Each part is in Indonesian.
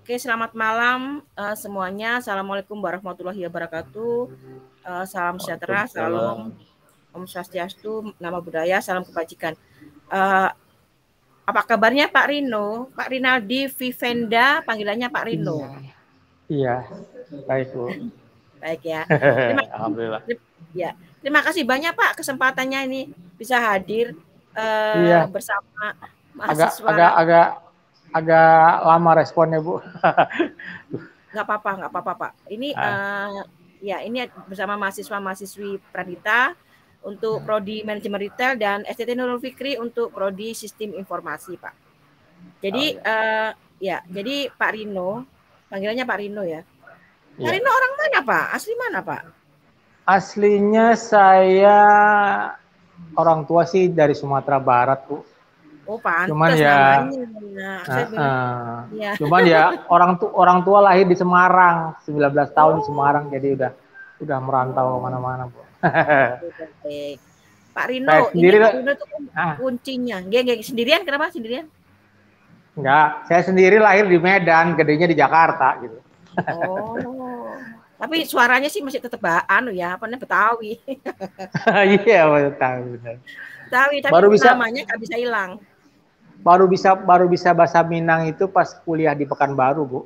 Oke, selamat malam semuanya. Assalamualaikum warahmatullahi wabarakatuh. Salam sejahtera, Waalaikumsalam. salam Om Swastiastu, nama budaya, salam kebajikan. Eh, apa kabarnya Pak Rino? Pak Rinaldi Vivenda, panggilannya Pak Rino. Iya, iya, baik Bu. Baik ya. Terima, Alhamdulillah. ya. Terima kasih banyak Pak kesempatannya ini bisa hadir Iya, bersama agak mahasiswa. agak agak agak lama responnya Bu. Nggak apa-apa Pak. Ini Ah, ya ini bersama mahasiswa-mahasiswi Pradita untuk prodi manajemen retail dan STT Nurul Fikri untuk prodi sistem informasi Pak. oh Jadi ya, ya, jadi Pak Rino, panggilannya Pak Rino ya. Pak iya. Rino orang mana Pak? Asli mana Pak? Aslinya saya orang tua sih dari Sumatera Barat Bu. Oh Cuman pantes ya, namanya. Nah, saya bilang, ya. cuman ya orang tua lahir di Semarang, 19 tahun di Oh, Semarang, jadi udah merantau oh, kemana-mana Bu. oke, baik. Pak Saya Rino, ini sendiri, Pak Rino itu ah, kuncinya. Dia sendirian, kenapa sendirian? enggak, saya sendiri lahir di Medan, gedenya di Jakarta gitu. Oh, tapi suaranya sih masih tetap anu ya, apa namanya Betawi. Iya, tahu benar. Betawi, tapi Baru bisa namanya nggak bisa hilang. baru bisa bahasa Minang itu pas kuliah di Pekanbaru, Bu. Oh,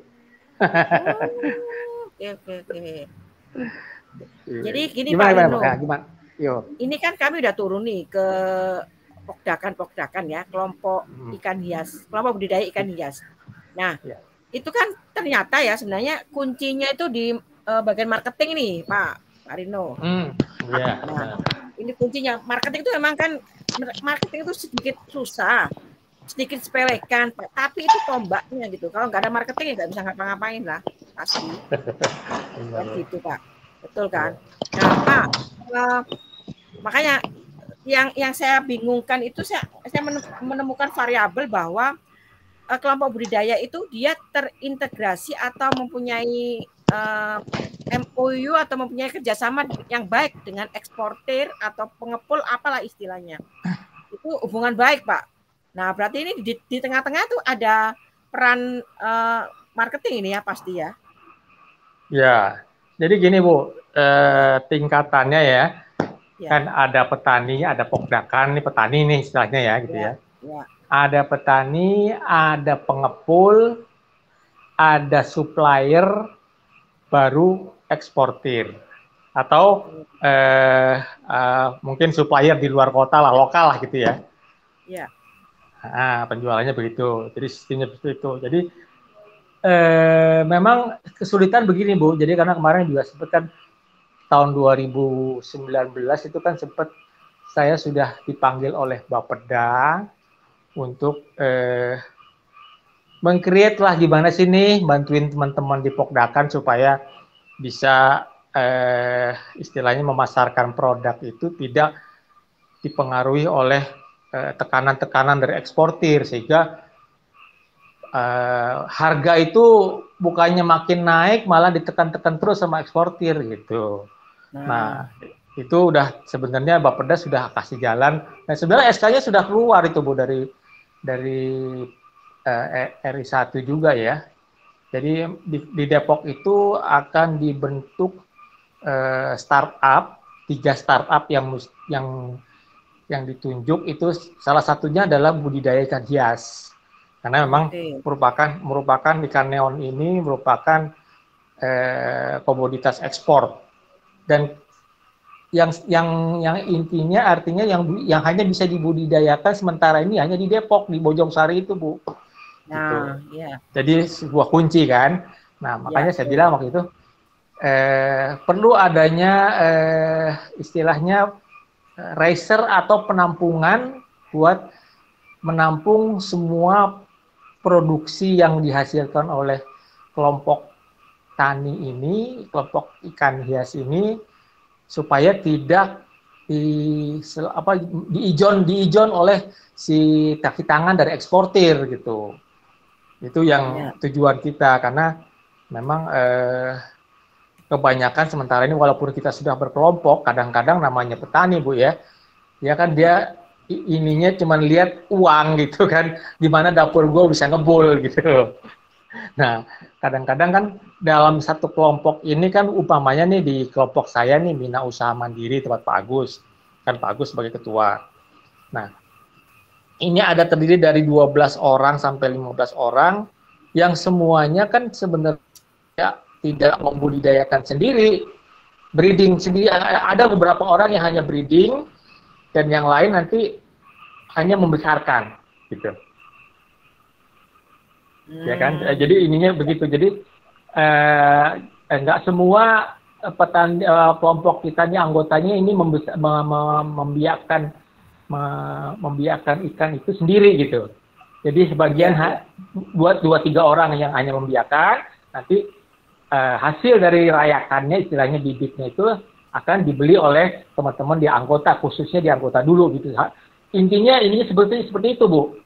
oke oke oke. Jadi gini Gimana Pak gimana, Pak? Rino, Ya, gimana? Yo. ini kan kami udah turun nih ke pokdakan-pokdakan ya, kelompok Hmm. ikan hias, kelompok budidaya ikan hias. Nah, Ya. itu kan ternyata ya sebenarnya kuncinya itu di bagian marketing nih, Pak Rino. Hmm. Ya, Nah, benar. ini kuncinya. Marketing itu memang kan marketing itu sedikit susah, sedikit sepelekan, tapi itu tombaknya gitu. Kalau nggak ada marketing ya nggak bisa ngapa-ngapain lah, pasti. Kan Benar. gitu, Pak. Betul Ya. kan? Nah, Pak, makanya yang saya bingungkan itu saya menemukan variabel bahwa kelompok budidaya itu dia terintegrasi atau mempunyai MOU atau mempunyai kerjasama yang baik dengan eksportir atau pengepul apalah istilahnya. Itu hubungan baik Pak. Nah berarti ini di tengah-tengah tuh ada peran marketing ini ya pasti ya. Ya. Jadi gini, Bu, tingkatannya ya, Ya, kan ada petani, ada pokdakan, ini petani nih istilahnya ya gitu ya, ya. ya. Ada petani, ada pengepul, ada supplier, baru eksportir. Atau mungkin supplier di luar kota lah, lokal lah gitu ya. Ya. Penjualannya begitu. Jadi sistemnya seperti itu. Jadi memang kesulitan begini Bu. Jadi karena kemarin juga sempat kan tahun 2019 itu kan sempat saya sudah dipanggil oleh Bapeda untuk meng-create lah gimana sih nih bantuin teman-teman di Pokdakan supaya bisa istilahnya memasarkan produk itu tidak dipengaruhi oleh tekanan-tekanan dari eksportir sehingga harga itu bukannya makin naik malah ditekan-tekan terus sama eksportir gitu. Nah, itu udah sebenarnya Bapeda sudah kasih jalan. Nah, sebenarnya SK-nya sudah keluar itu Bu dari RI1 juga ya. Jadi di Depok itu akan dibentuk startup, 3 startup yang ditunjuk itu salah satunya adalah budidaya ikan hias. Karena memang Oke. merupakan ikan neon ini merupakan komoditas ekspor dan yang intinya artinya yang hanya bisa dibudidayakan sementara ini hanya di Depok di Bojongsari itu Bu. Gitu. Nah, ya, Jadi sebuah kunci kan. Nah ya, makanya saya bilang waktu itu perlu adanya istilahnya racer atau penampungan buat menampung semua produksi yang dihasilkan oleh kelompok tani ini, kelompok ikan hias ini, supaya tidak diijon oleh si kaki tangan dari eksportir gitu. Itu ya. yang tujuan kita karena memang kebanyakan sementara ini walaupun kita sudah berkelompok, kadang-kadang namanya petani Bu ya, ya kan Ya. dia ininya cuma lihat uang gitu kan, di mana dapur gue bisa ngebul gitu. Nah, kadang-kadang kan dalam satu kelompok ini kan umpamanya nih di kelompok saya nih Bina Usaha Mandiri tempat Pak Agus, kan Pak Agus sebagai ketua. Nah, ini ada terdiri dari 12 orang sampai 15 orang yang semuanya kan sebenarnya tidak membudidayakan sendiri, breeding sendiri. Ada beberapa orang yang hanya breeding dan yang lain nanti hanya membesarkan gitu. Ya kan, jadi ininya begitu. Jadi enggak semua petani kelompok kita ini anggotanya ini membiakkan ikan itu sendiri gitu. Jadi sebagian buat 2-3 orang yang hanya membiakkan, nanti hasil dari rayakannya istilahnya bibitnya itu akan dibeli oleh teman-teman di anggota, khususnya di anggota dulu gitu. Intinya seperti itu Bu.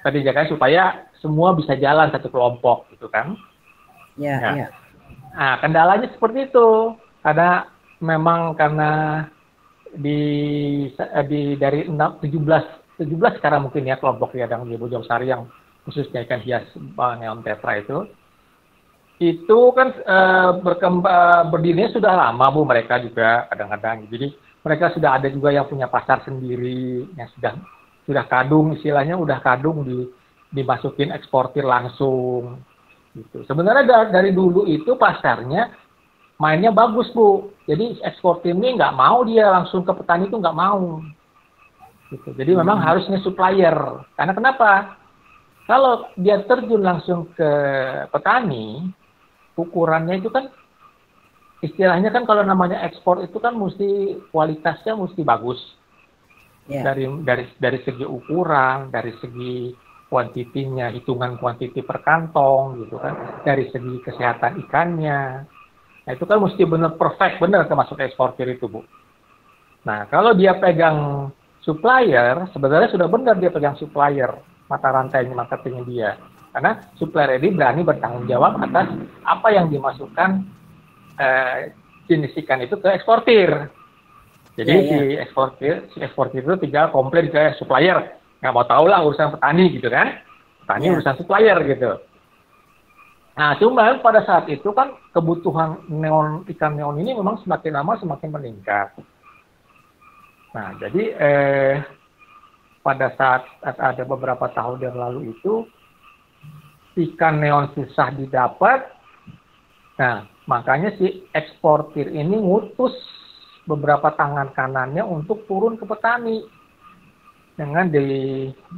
Tadi kan supaya semua bisa jalan satu kelompok gitu kan. Iya. Nah, kendalanya seperti itu. Karena dari 17 sekarang mungkin ya kelompok yang di Bojongsari yang khususnya ikan hias neon tetra itu kan berdirinya sudah lama Bu, mereka juga kadang-kadang. Jadi mereka sudah ada juga yang punya pasar sendiri, yang sudah kadung, istilahnya udah kadung dimasukin eksportir langsung gitu. Sebenarnya dari dulu itu pasarnya mainnya bagus Bu, jadi eksportir ini nggak mau, dia langsung ke petani itu nggak mau gitu. Jadi memang harusnya supplier, karena kenapa, kalau dia terjun langsung ke petani, ukurannya itu kan istilahnya kan kalau namanya ekspor itu kan mesti kualitasnya mesti bagus. Dari segi ukuran, dari segi kuantitinya, hitungan kuantiti per kantong gitu kan, dari segi kesehatan ikannya. Nah, itu kan mesti benar perfect, benar termasuk eksportir itu Bu. Nah, kalau dia pegang supplier, sebenarnya sudah benar dia pegang supplier, mata rantainya, marketingnya dia. Karena supplier ini berani bertanggung jawab atas apa yang dimasukkan jenis ikan itu ke eksportir. Jadi si eksportir itu tinggal komplain ke supplier, nggak mau tahu lah urusan petani gitu kan, petani urusan supplier gitu. Nah, cuma pada saat itu kan kebutuhan ikan neon ini memang semakin lama semakin meningkat. Nah, jadi pada saat ada beberapa tahun yang lalu itu ikan neon susah didapat. Nah, makanya si eksportir ini ngutus beberapa tangan kanannya untuk turun ke petani dengan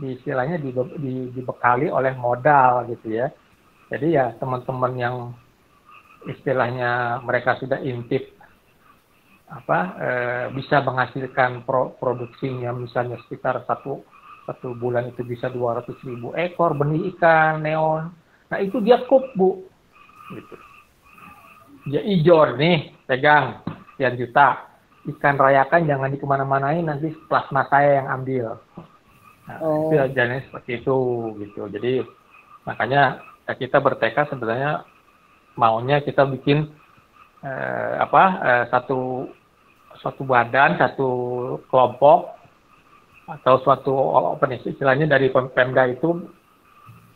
istilahnya dibekali oleh modal gitu ya. Jadi ya teman-teman yang istilahnya mereka sudah intip bisa menghasilkan produksinya misalnya sekitar satu bulan itu bisa 200.000 ekor benih ikan neon. Nah itu dia kup Bu, gitu. Dia ijor nih pegang sekian juta. Ikan rayakan jangan dikemana-manain, nanti plasma saya yang ambil. Nah, itu jenis seperti itu gitu. Jadi makanya kita bertekad sebenarnya maunya kita bikin suatu badan, satu kelompok atau suatu istilahnya dari Pemda itu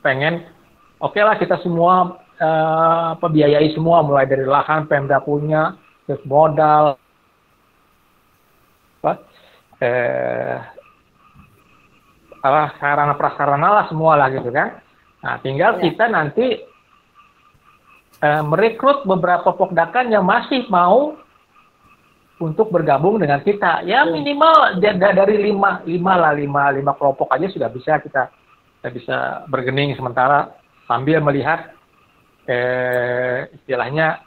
pengen oke lah kita semua biayai semua, mulai dari lahan Pemda punya, terus modal sarana prasarana lah semua lah gitu kan. Nah tinggal kita nanti merekrut beberapa pokdakan yang masih mau untuk bergabung dengan kita. Ya minimal dari lima kelompok aja sudah bisa kita bisa bergening sementara sambil melihat istilahnya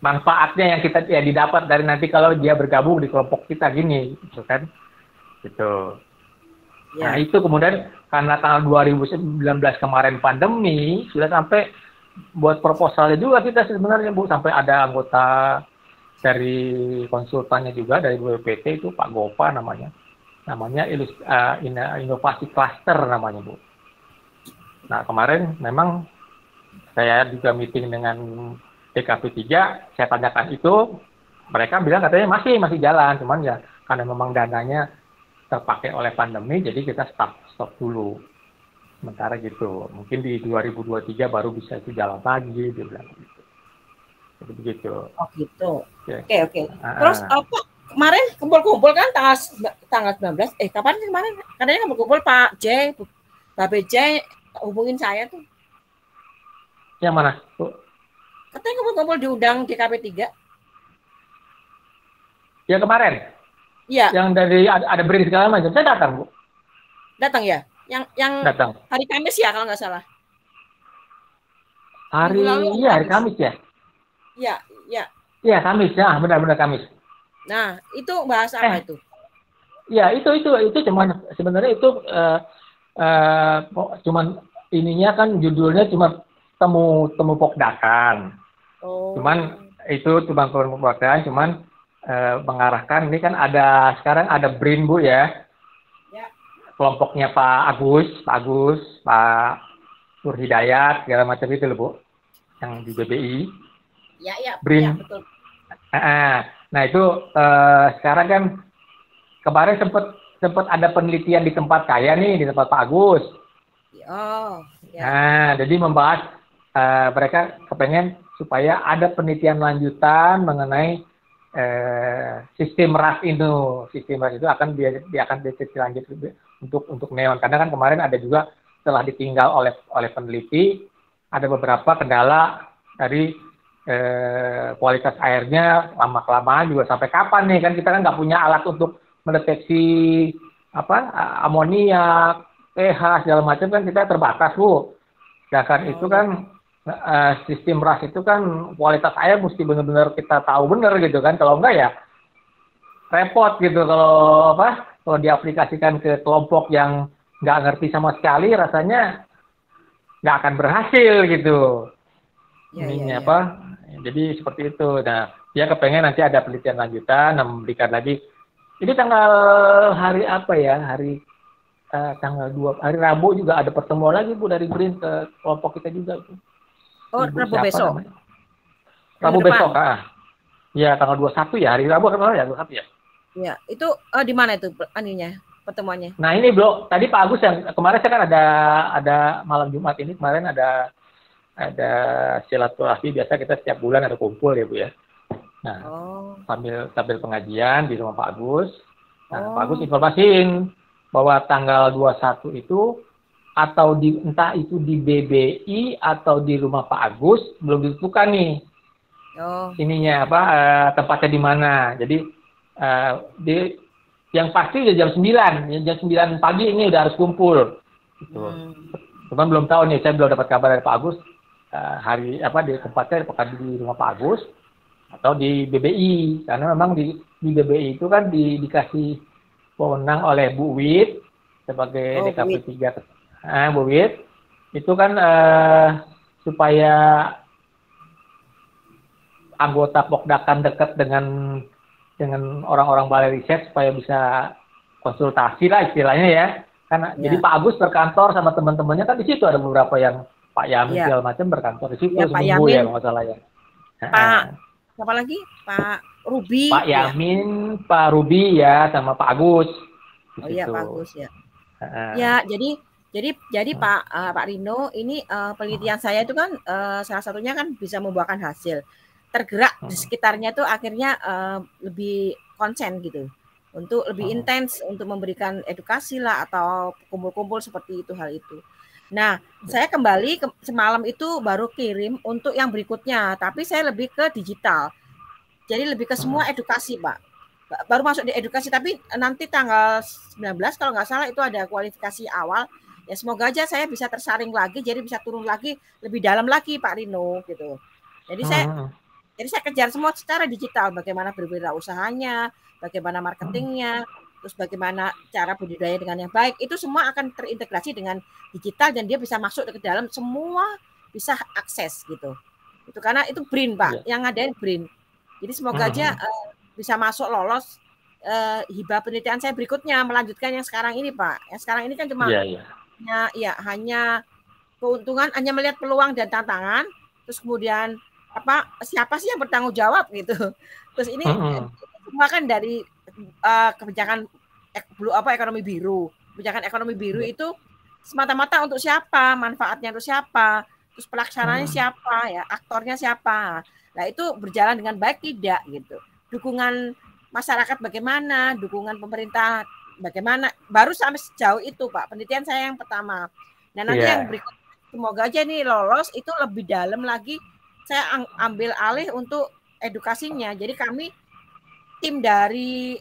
manfaatnya yang kita didapat dari nanti kalau dia bergabung di kelompok kita gini, gitu kan, gitu. Nah itu kemudian karena tanggal 2019 kemarin pandemi sudah sampai buat proposalnya juga kita sebenarnya Bu, sampai ada anggota dari konsultannya juga dari BPT itu Pak Gopa namanya inovasi cluster namanya Bu. Nah kemarin memang saya juga meeting dengan DKP 3, saya tanyakan itu, mereka bilang katanya masih jalan, cuman ya karena memang dananya terpakai oleh pandemi, jadi kita stop dulu. Sementara gitu. Mungkin di 2023 baru bisa itu jalan lagi, dia bilang gitu. Jadi begitu. Oh gitu. Ya. Oke. Terus apa kemarin kumpul-kumpul kan tanggal 19. Kapan sih kemarin? Katanya kumpul-kumpul Pak J, Babe J hubungin saya tuh. Yang mana? Bu? Katanya kumpul-kumpul diundang di KP3. Ya kemarin. Iya. Yang dari ada beri segala macam. Saya datang, Bu. Datang ya? Yang datang. Hari Kamis ya kalau nggak salah. Hari Kamis ya? Iya. Iya, Kamis ya, benar-benar Kamis. Nah, itu bahas apa itu? Ya, itu cuman sebenarnya itu cuman ininya kan judulnya cuma temu pokdakan. Cuman itu cuma temu pokdakan, cuman mengarahkan ini kan sekarang ada BRIN, Bu ya. Kelompoknya Pak Agus, Pak Nur Hidayat, segala macam itu loh, Bu. Yang di BBI. Ya, BRIN. Ya, betul. Nah itu sekarang kan kemarin sempat ada penelitian di tempat saya nih, di tempat Pak Agus. Nah, jadi membahas mereka kepengen supaya ada penelitian lanjutan mengenai sistem RAS itu. Sistem RAS itu akan diteliti lanjut untuk neon. Karena kan kemarin ada juga setelah ditinggal oleh peneliti, ada beberapa kendala dari kualitas airnya lama-kelamaan juga sampai kapan nih, kan kita kan nggak punya alat untuk mendeteksi amoniak, pH segala macam, kan kita terbatas, Bu. Sedangkan itu kan sistem RAS itu kan kualitas air mesti benar-benar kita tahu benar gitu kan, kalau enggak ya repot gitu kalau diaplikasikan ke kelompok yang nggak ngerti sama sekali, rasanya nggak akan berhasil gitu. Ininya jadi seperti itu. Nah, dia kepengen nanti ada penelitian lanjutan, memberikan lagi. Ini tanggal hari apa ya? Tanggal 2 hari Rabu juga ada pertemuan lagi, Bu, dari BRIN ke kelompok kita juga, Bu. Rabu besok. Namanya? Rabu besok, Ya, tanggal 21 ya, hari Rabu kan ya, 21 ya. Iya, itu di mana itu pertemuannya? Nah, ini, Bro, tadi Pak Agus yang kemarin saya kan ada malam Jumat ini, kemarin ada silaturahmi, biasa kita setiap bulan ada kumpul ya, Bu ya. Nah, sambil pengajian di rumah Pak Agus. Nah, Pak Agus informasiin bahwa tanggal 21 itu atau entah itu di BBI atau di rumah Pak Agus belum ditentukan nih. Ininya tempatnya di mana. Jadi yang pasti udah jam 9 pagi ini udah harus kumpul. Gitu. Cuman belum tahu nih, saya belum dapat kabar dari Pak Agus di tempatnya apakah di rumah Pak Agus atau di BBI, karena memang di BBI itu kan dikasih wewenang oleh Bu Wit sebagai DKP 3. Bu Wit itu kan supaya anggota Pokdakan dekat dengan orang-orang balai riset supaya bisa konsultasi lah istilahnya ya. Karena jadi Pak Agus berkantor sama teman-temannya kan di situ ada beberapa yang Pak Yamin segala macam berkantor di situ seminggu ya kalau nggak salah ya. Siapa lagi? Pak Ruby. Pak Yamin, Pak Ruby ya, sama Pak Agus. Iya, Pak Agus ya. Ya, jadi Pak Rino, ini penelitian saya itu kan salah satunya kan bisa membuahkan hasil. Tergerak di sekitarnya tuh akhirnya lebih konsen gitu. Untuk lebih intens untuk memberikan edukasi lah atau kumpul-kumpul seperti itu hal itu. Nah, saya kembali semalam itu baru kirim untuk yang berikutnya, tapi saya lebih ke digital. Jadi lebih ke semua edukasi, Pak. Baru masuk di edukasi, tapi nanti tanggal 19 kalau nggak salah itu ada kualifikasi awal. Ya semoga aja saya bisa tersaring lagi, jadi bisa turun lagi lebih dalam lagi, Pak Rino gitu. Jadi saya kejar semua secara digital, bagaimana berwirausahanya, bagaimana marketingnya, terus bagaimana cara budidaya dengan yang baik, itu semua akan terintegrasi dengan digital dan dia bisa masuk ke dalam, semua bisa akses gitu. Itu karena itu BRIN, Pak, yang ngadain BRIN. Jadi semoga aja bisa masuk lolos hibah penelitian saya berikutnya, melanjutkan yang sekarang ini, Pak. Yang sekarang ini kan cuma hanya keuntungan, hanya melihat peluang dan tantangan, terus kemudian siapa sih yang bertanggung jawab gitu. Terus ini semua kan dari kebijakan ekonomi biru. Kebijakan ekonomi biru itu semata-mata untuk siapa, manfaatnya untuk siapa, terus pelaksananya siapa, ya aktornya siapa. Nah itu berjalan dengan baik tidak gitu. Dukungan masyarakat bagaimana, dukungan pemerintah bagaimana, baru sampai sejauh itu Pak. Penelitian saya yang pertama. Nah nanti yang berikut semoga aja nih lolos itu lebih dalam lagi. Saya ambil alih untuk edukasinya. Jadi kami tim dari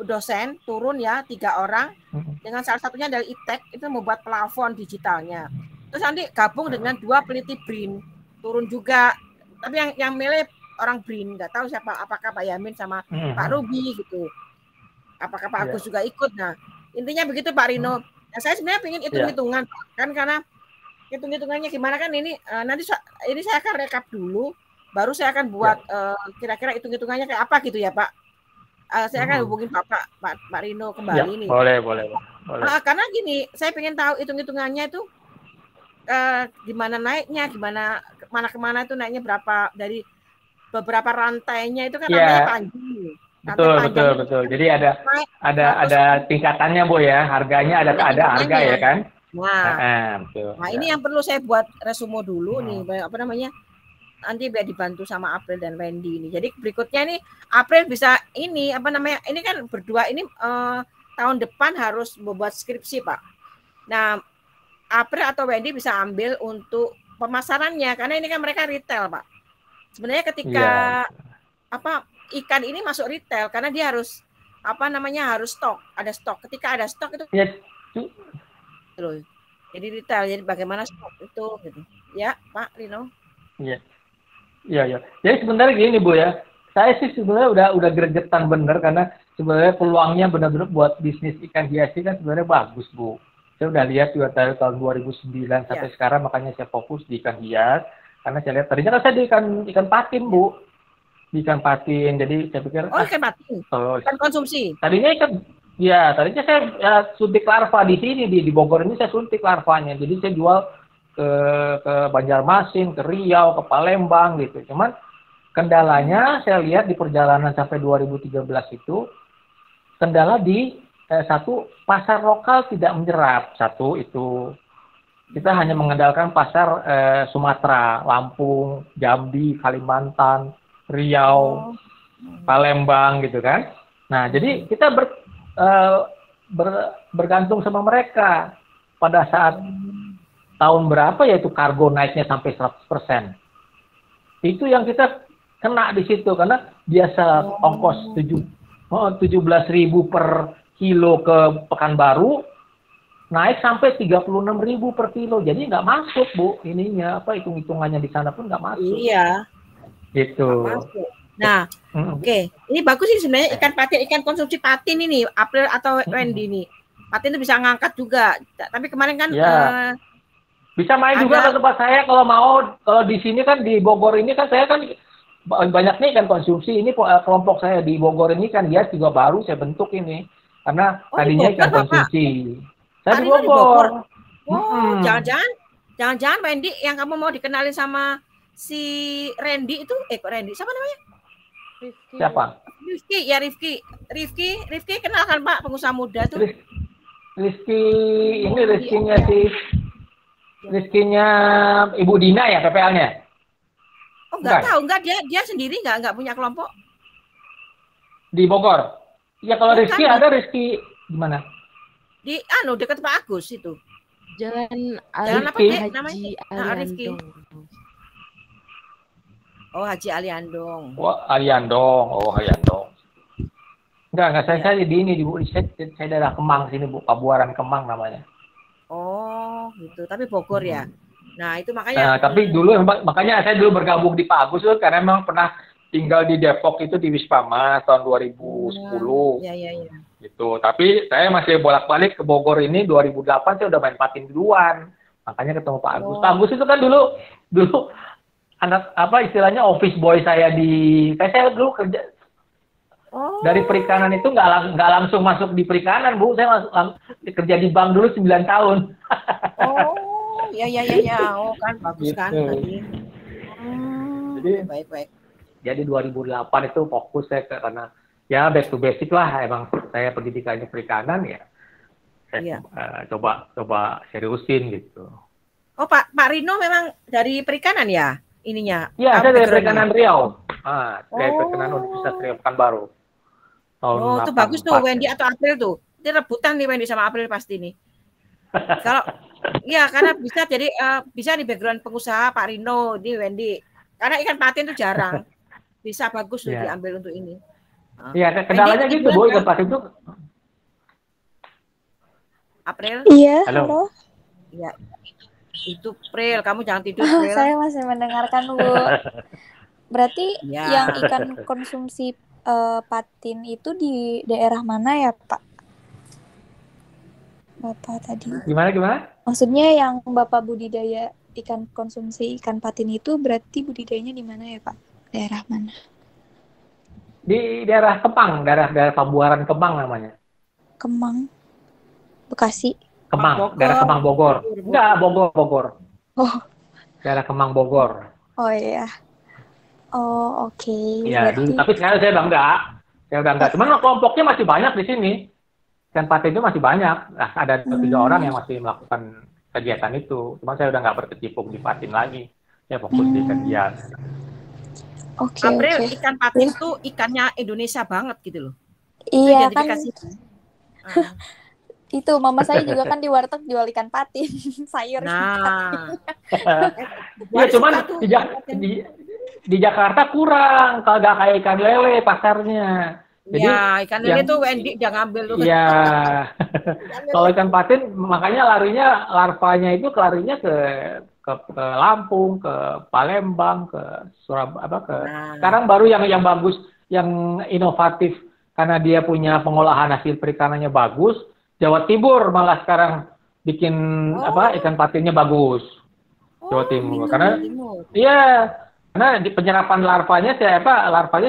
dosen turun ya 3 orang dengan salah satunya dari ITEK itu membuat plafon digitalnya. Terus nanti gabung dengan 2 peneliti BRIN turun juga. Tapi yang milih orang BRIN, nggak tahu siapa, apakah Pak Yamin sama Pak Ruby gitu. Apakah Pak Agus juga ikut. Nah intinya begitu Pak Rino. Nah, saya sebenarnya ingin hitung-hitungan kan, karena hitung-hitungannya gimana kan ini nanti ini saya akan rekap dulu, baru saya akan buat kira-kira hitung-hitungannya kayak apa gitu ya Pak. Saya akan hubungin Pak Rino kembali nih. Boleh. Karena gini, saya pengen tahu hitung-hitungannya itu gimana naiknya, gimana kemana itu naiknya berapa, dari beberapa rantainya itu kan rantainya panjang. Betul. Jadi ada tingkatannya Bu ya, harganya ada harga ya kan. Betul. Nah ini yang perlu saya buat resume dulu nih, apa namanya? Nanti biar dibantu sama April dan Wendy ini. Jadi berikutnya nih April bisa ini apa namanya? Ini kan berdua ini tahun depan harus membuat skripsi Pak. Nah April atau Wendy bisa ambil untuk pemasarannya karena ini kan mereka retail Pak. Sebenarnya ketika apa ikan ini masuk retail karena dia harus apa namanya harus stok, ada stok. Ketika ada stok itu terus jadi retail. Jadi bagaimana stok itu gitu. Ya Pak Rino. Iya. Jadi sebenarnya gini Bu ya, saya sih sebenarnya udah gregetan bener karena sebenarnya peluangnya benar-benar buat bisnis ikan hias kan sebenarnya bagus Bu. Saya udah lihat juga dari tahun 2009 sampai sekarang, makanya saya fokus di ikan hias karena saya lihat tadinya kan saya di ikan patin Bu, di ikan patin. Jadi saya pikir ikan patin, ikan konsumsi. Tadinya saya suntik larva di sini di Bogor ini, saya suntik larvanya. Jadi saya jual ke Banjarmasin, ke Riau, ke Palembang gitu. Cuman kendalanya saya lihat di perjalanan sampai 2013 itu kendala di satu, pasar lokal tidak menyerap. Satu itu kita hanya mengandalkan pasar Sumatera, Lampung, Jambi, Kalimantan, Riau, Palembang gitu kan. Nah jadi kita bergantung sama mereka. Pada saat tahun berapa ya itu kargo naiknya sampai 100%. Itu yang kita kena di situ karena biasa ongkos 17.000 per kilo ke Pekanbaru naik sampai 36.000 per kilo. Jadi nggak masuk Bu ininya, hitung-hitungannya di sana pun nggak masuk. Iya. Gitu. Nah, oke. Ini bagus sih sebenarnya ikan patin, ikan konsumsi patin ini, April atau Wendy nih. Patin itu bisa ngangkat juga. Tapi kemarin kan bisa main juga ke tempat saya kalau mau. Kalau di sini kan di Bogor ini kan saya kan banyak nih ikan konsumsi. Ini kelompok saya di Bogor ini kan hias juga baru saya bentuk ini. Karena tadinya ikan konsumsi. Saya di Bogor. Jangan-jangan Wendy yang kamu mau dikenalin sama si Randy itu, Randy siapa namanya? Rifki. Siapa? Rifki kenal kan Pak, pengusaha muda tuh. Rifki ini Rizkinya Ibu Dina ya PPL-nya? Oh nggak tahu, dia sendiri nggak punya kelompok di Bogor. Ya kalau Rizki ada Rizki di mana? Di dekat Pak Agus itu. Jalan apa dia namanya? Rifki. Oh Haji Aliandong. Aliandong. Enggak saya di ini saya daerah Kemang sini Bu, Pabuaran Kemang namanya. Oh gitu, tapi Bogor ya. Nah itu makanya. Tapi dulu makanya saya dulu bergabung di Pak Agus karena memang pernah tinggal di Depok itu di Wispama tahun 2010. Iya. Gitu. Tapi saya masih bolak-balik ke Bogor ini 2008 saya udah main patin duluan. Makanya ketemu Pak Agus. Pak Agus itu kan dulu anak istilahnya office boy saya saya dulu kerja. Dari perikanan itu nggak langsung masuk di perikanan Bu, saya kerja di bank dulu 9 tahun. Iya. Oh kan bagus gitu. Kan tadi. Jadi baik. Jadi 2008 itu fokus saya karena ya back to basic lah, emang saya pendidikannya perikanan ya. Iya. Coba seriusin gitu. Oh, Pak Rino memang dari perikanan ya ininya? Iya, saya dari perikanan Riau. Dari Oh. perikanan Universitas Riau Pekanbaru. Tahun Oh, itu bagus tuh 84, Wendy ya. atau April tuh. Ini rebutan nih Wendy sama April pasti nih. Kalau iya karena bisa jadi bisa di background pengusaha Pak Rino di Wendy. Karena ikan patin itu jarang. Bisa bagus loh diambil untuk ini. Iya, kendalanya gitu, Bu, ikan patin itu. April? Iya, halo. Iya. Itu April, kamu jangan tidur, April. Saya masih mendengarkan, Bu. Berarti yang ikan konsumsi patin itu di daerah mana ya, Pak? Bapak tadi. Gimana? Maksudnya yang Bapak budidaya ikan konsumsi ikan patin itu berarti budidayanya di mana ya, Pak? Daerah mana? Di daerah Kemang, daerah Pambuaran Kemang namanya. Kemang, Bekasi. Kemang, daerah Kemang Bogor. Enggak, Bogor. Oh. Daerah Kemang Bogor. Oh iya. Oh oke. Iya, berarti... tapi sekarang saya udah enggak. Cuman kelompoknya masih banyak di sini. Ikan patin itu masih banyak. Nah, ada 3 orang yang masih melakukan kegiatan itu. Cuman saya udah nggak berkecimpung di patin lagi. Saya fokus di ikan hias. April, ikan patin itu ikannya Indonesia banget gitu loh. Iya kan. Itu mama saya juga kan di warteg jual ikan patin, sayur. Nah. Ya cuman di Jakarta kurang, kagak kayak ikan lele pasarnya. Jadi ya, ikan lele tuh Wendy udah ngambil tuh. Iya. Kalau ikan patin makanya larvanya itu larinya ke Lampung, ke Palembang, ke Surabaya, sekarang baru yang bagus, yang inovatif karena dia punya pengolahan hasil perikanannya bagus. Jawa Timur malah sekarang bikin ikan patinnya bagus. Jawa Timur karena karena di penyerapan larvanya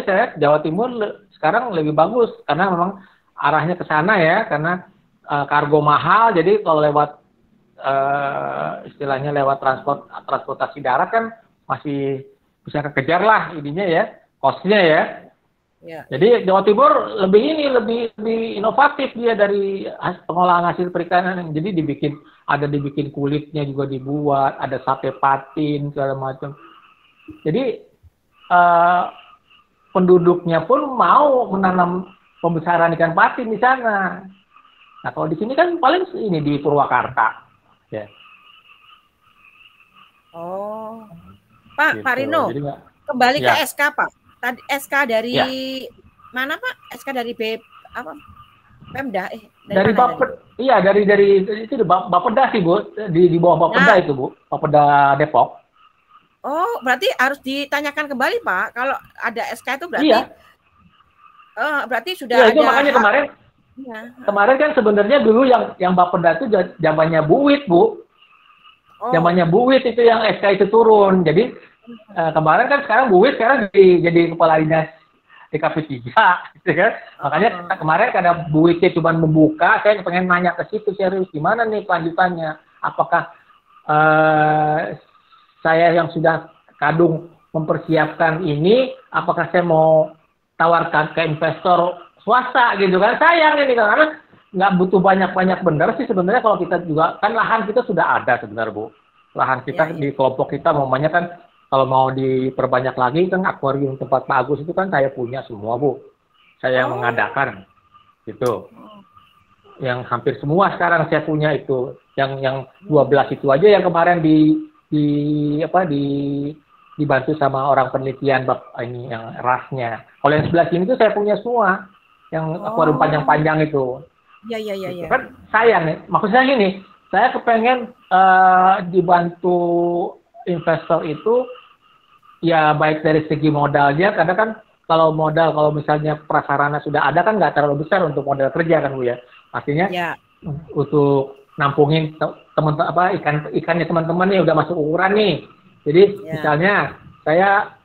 saya Jawa Timur sekarang lebih bagus karena memang arahnya ke sana ya, karena kargo mahal, jadi kalau lewat istilahnya lewat transportasi darat kan masih bisa kekejar lah ininya ya, cost-nya ya. Ya. Jadi Jawa Timur lebih inovatif dia dari pengolahan hasil perikanan. Jadi dibikin kulitnya juga dibuat, ada sate patin segala macam. Jadi penduduknya pun mau menanam pembesaran ikan patin di sana. Nah kalau di sini kan paling ini di Purwakarta. Ya. Oh, Pak Gitu. Rino, kembali ke SK Pak. Tadi SK dari mana Pak? SK dari Pemda dari itu Bapeda sih Bu, di bawah Bapeda itu Bu, Bapeda Depok. Oh, berarti harus ditanyakan kembali Pak. Kalau ada SK itu berarti berarti sudah ada. Itu makanya kemarin kan sebenarnya dulu yang Bapeda itu zamannya Buwit Bu. Zamannya Buwit itu yang SK itu turun. Jadi kemarin kan sekarang Buwit jadi kepala dinas DKP 3 gitu kan. Makanya kemarin karena Buwitnya cuma membuka, saya pengen nanya ke situ serius gimana nih kelanjutannya. Apakah saya yang sudah kadung mempersiapkan ini, apakah saya mau tawarkan ke investor swasta gitu kan. Sayang ini karena nggak butuh banyak-banyak bener sih sebenarnya kalau kita juga, kan lahan kita sudah ada sebenarnya Bu. Lahan kita di kelompok kita mamanya kan kalau mau diperbanyak lagi kan akuarium tempat Pak Agus itu kan saya punya semua Bu. Saya yang mengadakan gitu. Yang hampir semua sekarang saya punya itu. Yang 12 itu aja yang kemarin dibantu sama orang penelitian ini yang rasnya. Kalau yang sebelah sini itu saya punya semua. Yang akuarium panjang-panjang itu. Iya. Kan sayang nih. Maksudnya gini, saya kepengen dibantu investor itu ya baik dari segi modalnya, karena kan kalau misalnya prasarana sudah ada kan nggak terlalu besar untuk modal kerja kan Bu ya. Artinya untuk nampungin ikannya teman-teman nih udah masuk ukuran nih. Jadi misalnya saya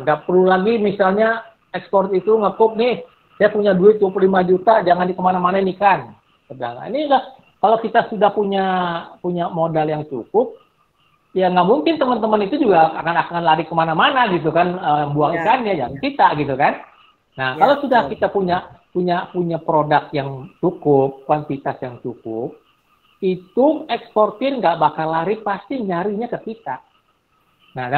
nggak perlu lagi misalnya ekspor itu ngekup nih, saya punya duit 25 juta, jangan di kemana-mana ikan. Sedangkan ini kalau kita sudah punya modal yang cukup, ya nggak mungkin teman-teman itu juga akan lari kemana-mana gitu kan, buang ikannya, jangan kita gitu kan. Nah kalau sudah kita punya punya produk yang cukup, kuantitas yang cukup, itu eksportir nggak bakal lari, pasti nyarinya ke kita. Nah,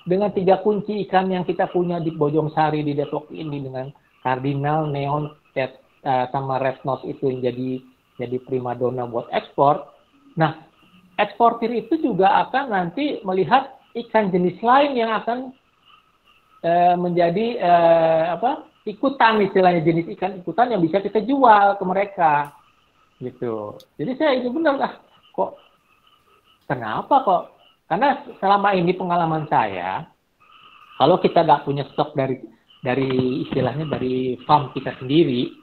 dengan 3 kunci ikan yang kita punya di Bojongsari, di Depok ini, dengan Cardinal, Neon, sama Red Nose itu yang jadi primadona buat ekspor. Nah, eksportir itu juga akan nanti melihat ikan jenis lain yang akan menjadi ikutan, istilahnya jenis ikan ikutan yang bisa kita jual ke mereka, gitu. Jadi saya ini benar lah, kok kenapa kok? Karena selama ini pengalaman saya, kalau kita nggak punya stok dari istilahnya dari farm kita sendiri,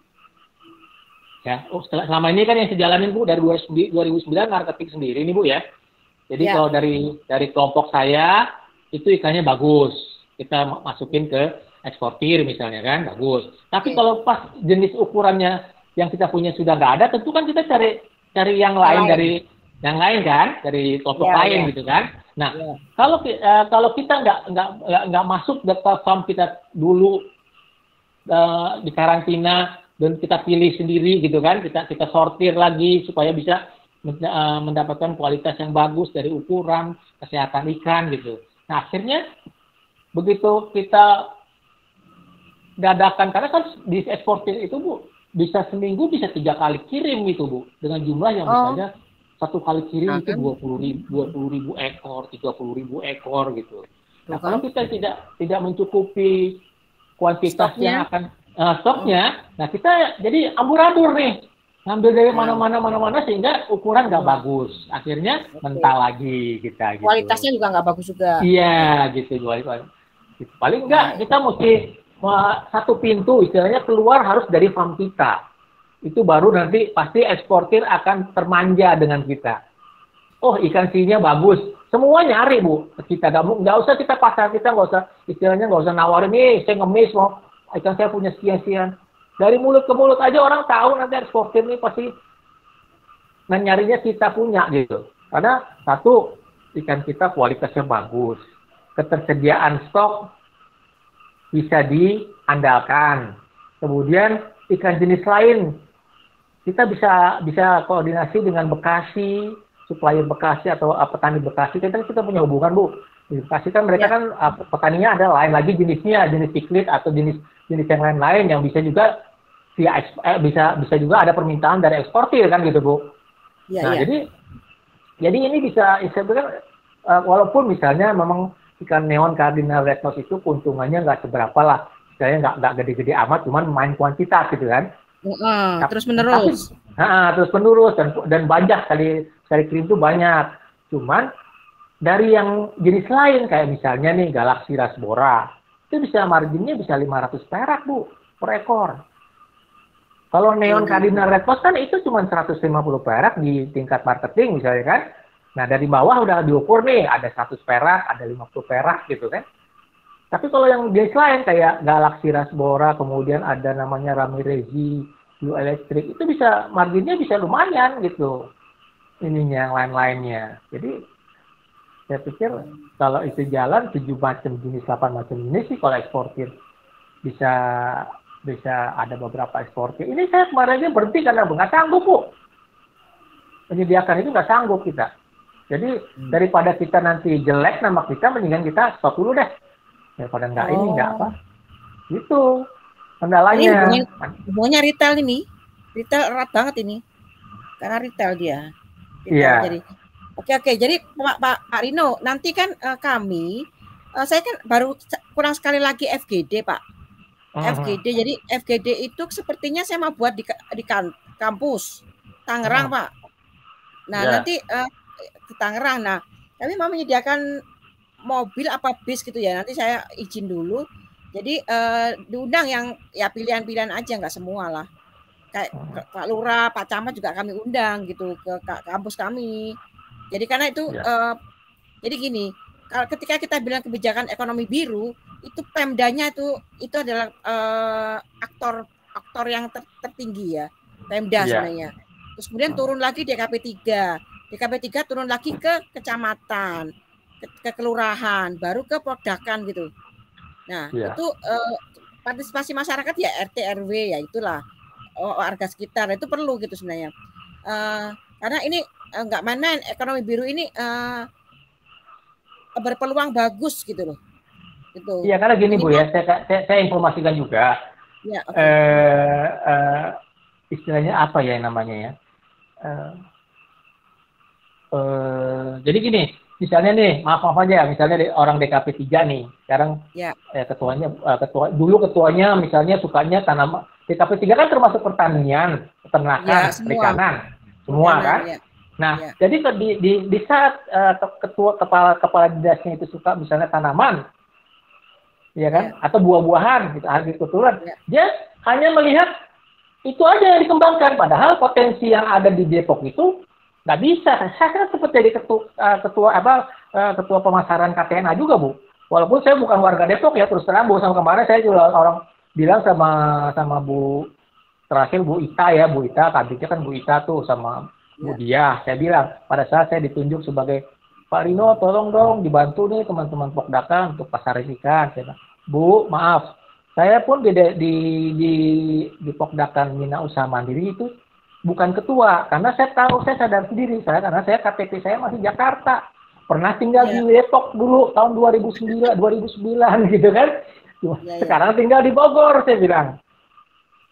ya, selama ini kan yang sejalanin Bu dari 2009 marketing sendiri nih Bu ya. Jadi kalau dari kelompok saya itu ikannya bagus, kita masukin ke eksportir misalnya kan, bagus. Tapi kalau pas jenis ukurannya yang kita punya sudah nggak ada, tentu kan kita cari yang lain dari yang lain kan, dari kelompok lain gitu kan. Nah, kalau kita nggak masuk ke farm kita dulu di karantina dan kita pilih sendiri gitu kan, kita sortir lagi supaya bisa mendapatkan kualitas yang bagus dari ukuran, kesehatan ikan gitu. Nah, akhirnya begitu kita dadakan, karena kan di eksportir itu Bu bisa seminggu bisa 3 kali kirim gitu Bu, dengan jumlah yang misalnya 1 kali kirim itu 20.000 ekor, 30.000 ekor gitu. Nah, kalau kita tidak mencukupi kuantitas yang akan stoknya, nah kita jadi ambur-ambur nih, ngambil dari mana-mana sehingga ukuran nggak bagus. Akhirnya mental lagi kita. Gitu. Kualitasnya juga nggak bagus juga. Iya, gitu. Paling nggak kita mesti satu pintu, istilahnya keluar harus dari farm kita. Itu baru nanti pasti eksportir akan termanja dengan kita. Oh, ikan sininya bagus. Semua nyari Bu. Kita nggak usah kita pasar, kita nggak usah nawarin nih, saya ngemis mau ikan saya punya sekian-sekian. Dari mulut ke mulut aja orang tahu nanti eksportir ini pasti nyarinya kita punya gitu. Karena satu, ikan kita kualitasnya bagus. Ketersediaan stok bisa diandalkan. Kemudian ikan jenis lain kita bisa koordinasi dengan Bekasi, supplier Bekasi atau petani Bekasi. Kita punya hubungan Bu. Di Bekasi kan mereka kan petaninya ada lain lagi jenisnya, jenis ciklit atau jenis yang lain-lain yang bisa juga bisa juga ada permintaan dari eksportir kan gitu Bu. Nah jadi ini bisa walaupun misalnya memang ikan neon Cardinal Red Nose itu keuntungannya nggak seberapa lah, misalnya nggak gede-gede amat, cuman main kuantitas gitu kan. Terus menerus. Terus menerus dan banyak kali kirim itu banyak. Cuman dari yang jenis lain kayak misalnya nih Galaxy Rasbora itu bisa marginnya bisa 500 perak Bu per ekor. Kalau Neon Cardinal Red Nose kan itu cuma 150 perak di tingkat marketing misalnya kan. Nah dari bawah udah diukur nih ada 100 perak, ada 50 perak gitu kan. Tapi kalau yang jenis lain kayak Galaxy Rasbora, kemudian ada namanya Ramirezi, Blue Electric, itu bisa marginnya bisa lumayan gitu. Ininya yang lain-lainnya. Jadi saya pikir kalau itu jalan 7 macam jenis, 8 macam jenis sih kalau eksportir bisa ada beberapa eksportir. Ini saya kemarin berhenti karena nggak sanggup Bu. Menyediakan itu nggak sanggup kita. Jadi daripada kita nanti jelek nama kita, mendingan kita stop dulu deh. Daripada nggak apa itu kendalanya. Ini hubungannya retail ini, retail erat banget ini karena retail dia. Jadi oke, jadi Pak Rino nanti kan saya kan baru kurang sekali lagi FGD Pak. FGD, jadi FGD itu sepertinya saya mau buat di kampus Tangerang Pak. Nah nanti ke Tangerang, nah kami mau menyediakan mobil apa bis gitu ya, nanti saya izin dulu. Jadi diundang yang ya pilihan-pilihan aja, nggak semua lah. Kayak Pak Lurah, Pak Camat juga kami undang gitu ke kampus kami. Jadi karena itu jadi gini, kalau ketika kita bilang kebijakan ekonomi biru, itu Pemdanya itu adalah aktor yang tertinggi ya, Pemda sebenarnya. Terus kemudian turun lagi DKP 3. DKP 3 turun lagi ke kecamatan, ke kelurahan, baru ke Podakan gitu. Nah, itu partisipasi masyarakat ya RT RW ya itulah. warga sekitar itu perlu gitu sebenarnya. Karena ini nggak main-main, ekonomi biru ini berpeluang bagus gitu loh. Gitu. Iya, karena gini Bu ya, saya informasikan juga. Ya, okay. Istilahnya apa ya namanya ya? Jadi gini, misalnya nih, maaf aja, misalnya orang DKP 3 nih, sekarang ketuanya misalnya sukanya tanaman. DKP 3 kan termasuk pertanian, peternakan, perikanan, semua kan. Ya. Nah, jadi di saat kepala dinasnya itu suka misalnya tanaman, ya kan, atau buah-buahan, gitu, agrikulturan, dia hanya melihat itu aja yang dikembangkan, padahal potensi yang ada di Depok itu nggak bisa. Saya kan sempat jadi ketua pemasaran KTNA juga Bu. Walaupun saya bukan warga Depok ya, terus terang Bu, sama kemarin saya juga orang bilang sama Bu terakhir Bu Ita ya, Bu Ita kabitnya kan Bu Ita tuh sama Bu Dia. Saya bilang pada saat saya ditunjuk sebagai Pak Rino, tolong dong dibantu nih teman-teman Pokdaka untuk pasar ikan. Saya bilang, Bu maaf, saya pun di Pokdakan Mina Usaha Mandiri itu bukan ketua, karena saya tahu, saya sadar sendiri, karena saya KTP saya masih Jakarta, pernah tinggal di Depok dulu tahun 2009 gitu kan, sekarang tinggal di Bogor, saya bilang,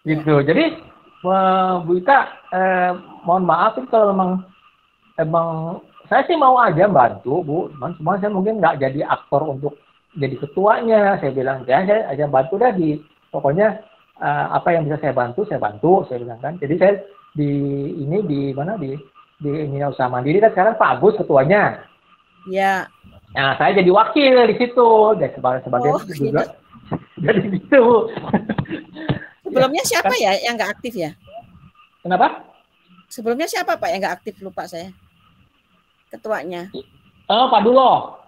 gitu. Jadi Bu Ita, mohon maaf kalau emang saya sih mau aja bantu Bu, cuma saya mungkin nggak jadi aktor untuk jadi ketuanya, saya bilang, saya aja bantu dah pokoknya apa yang bisa saya bantu, saya bilang kan, jadi saya di Mina Usaha Mandiri kan sekarang Pak Agus ketuanya. Iya. Nah, saya jadi wakil di situ, dan sebagai juga jadi gitu. Sebelumnya siapa ya yang nggak aktif ya? Kenapa? Sebelumnya siapa Pak yang nggak aktif, lupa saya. Ketuanya. Pak Dulo.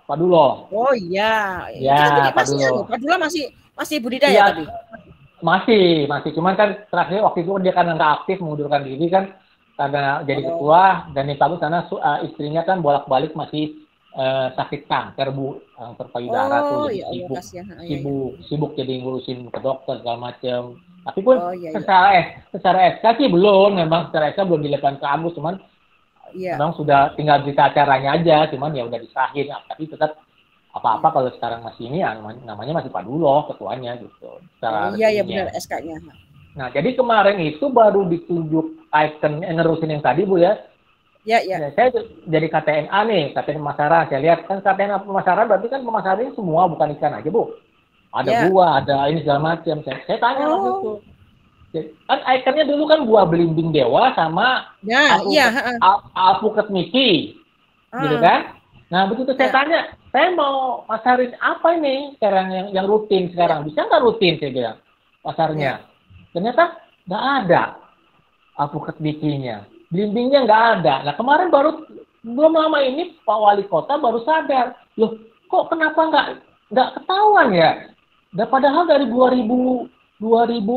Oh iya. Ya, Pak Dulo. Pak Dulo masih budidaya tadi. Masih, cuman kan terakhir waktu itu dia kan nggak aktif, mengundurkan diri kan karena jadi ketua, dan yang bagus karena istrinya kan bolak-balik masih sakit kanker Bu, kanker payudara tuh, jadi sibuk jadi ngurusin ke dokter segala macam. Tapi pun secara SK sih belum, memang secara SK belum dilakukan ke Agus, cuman memang sudah tinggal berita acaranya aja, cuman ya udah diserahin, tapi tetap apa-apa kalau sekarang masih ini ya, namanya masih Pak Dulo ketuanya gitu. Iya benar SK-nya. Nah, jadi kemarin itu baru ditunjuk ikon nerusin yang tadi Bu ya. Iya. Saya jadi KTNA nih, KTN pemasaran. Saya lihat kan KTNA pemasaran berarti kan pemasarannya semua, bukan ikan aja Bu. Ada buah, ada ini segala macam. Saya tanya waktu itu. Kan ikonnya dulu kan buah belimbing dewa sama alpukat Miki. Gitu kan? Nah, begitu saya tanya, saya mau pasarin apa ini sekarang yang rutin sekarang? Bisa nggak rutin, saya bilang, pasarnya? Ternyata nggak ada alpukat bikinya. Blimbingnya nggak ada. Nah, kemarin belum lama ini Pak Wali Kota baru sadar. Loh, kok kenapa nggak ketahuan ya? Dan padahal dari 2000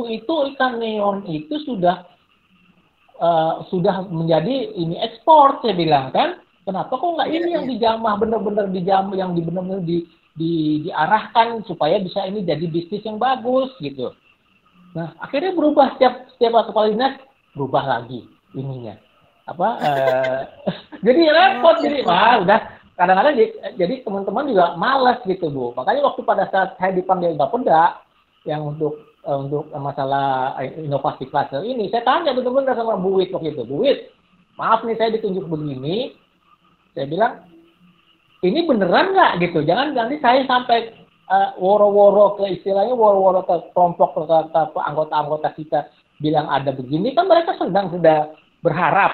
itu ikan neon itu sudah menjadi ini ekspor, saya bilang kan. Kenapa kok nggak ini yang dijamah, benar-benar dijamah, yang benar-benar diarahkan supaya bisa ini jadi bisnis yang bagus gitu. Nah, akhirnya berubah setiap kepala dinas berubah lagi ininya. Jadi repot, jadi udah kadang-kadang jadi teman-teman juga malas gitu Bu. Makanya waktu pada saat saya dipanggil Bapeda yang untuk masalah inovasi cluster ini, saya tanya benar-benar sama Bu Wit waktu itu, Bu Wit, maaf nih saya ditunjuk begini. Saya bilang, ini beneran nggak gitu? Jangan nanti saya sampai woro-woro ke kelompok, ke anggota-anggota kita bilang ada begini, kan mereka sudah berharap.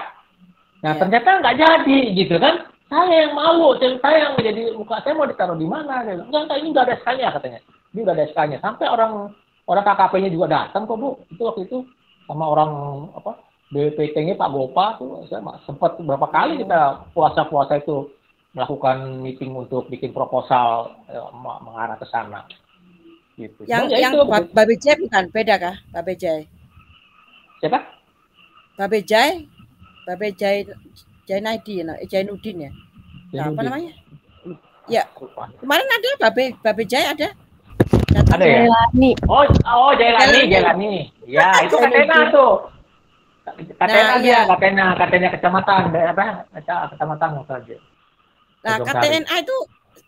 Nah, ternyata nggak jadi gitu kan? Saya yang malu, saya yang menjadi muka saya mau ditaruh di mana? Enggak, ini nggak ada SK-nya katanya. Ini nggak ada SK-nya. Sampai orang KKP-nya juga datang kok Bu. Itu waktu itu sama orang BPT-nya Pak Gopa tuh, saya sempat beberapa kali kita puasa itu melakukan meeting untuk bikin proposal mengarah ke sana. Gitu. Yang Babe Jai bukan, beda kah Babe Jai? Siapa? Babe Jai Jainuddin ya? Apa namanya? Ya. Kemarin ada Babe Jai ada. Ada ya? Jailani. Oh Jailani. Ya, itu Katena tuh. Katena dia, Katena kecamatan, apa? Kecamatan saja. Nah, KTNA itu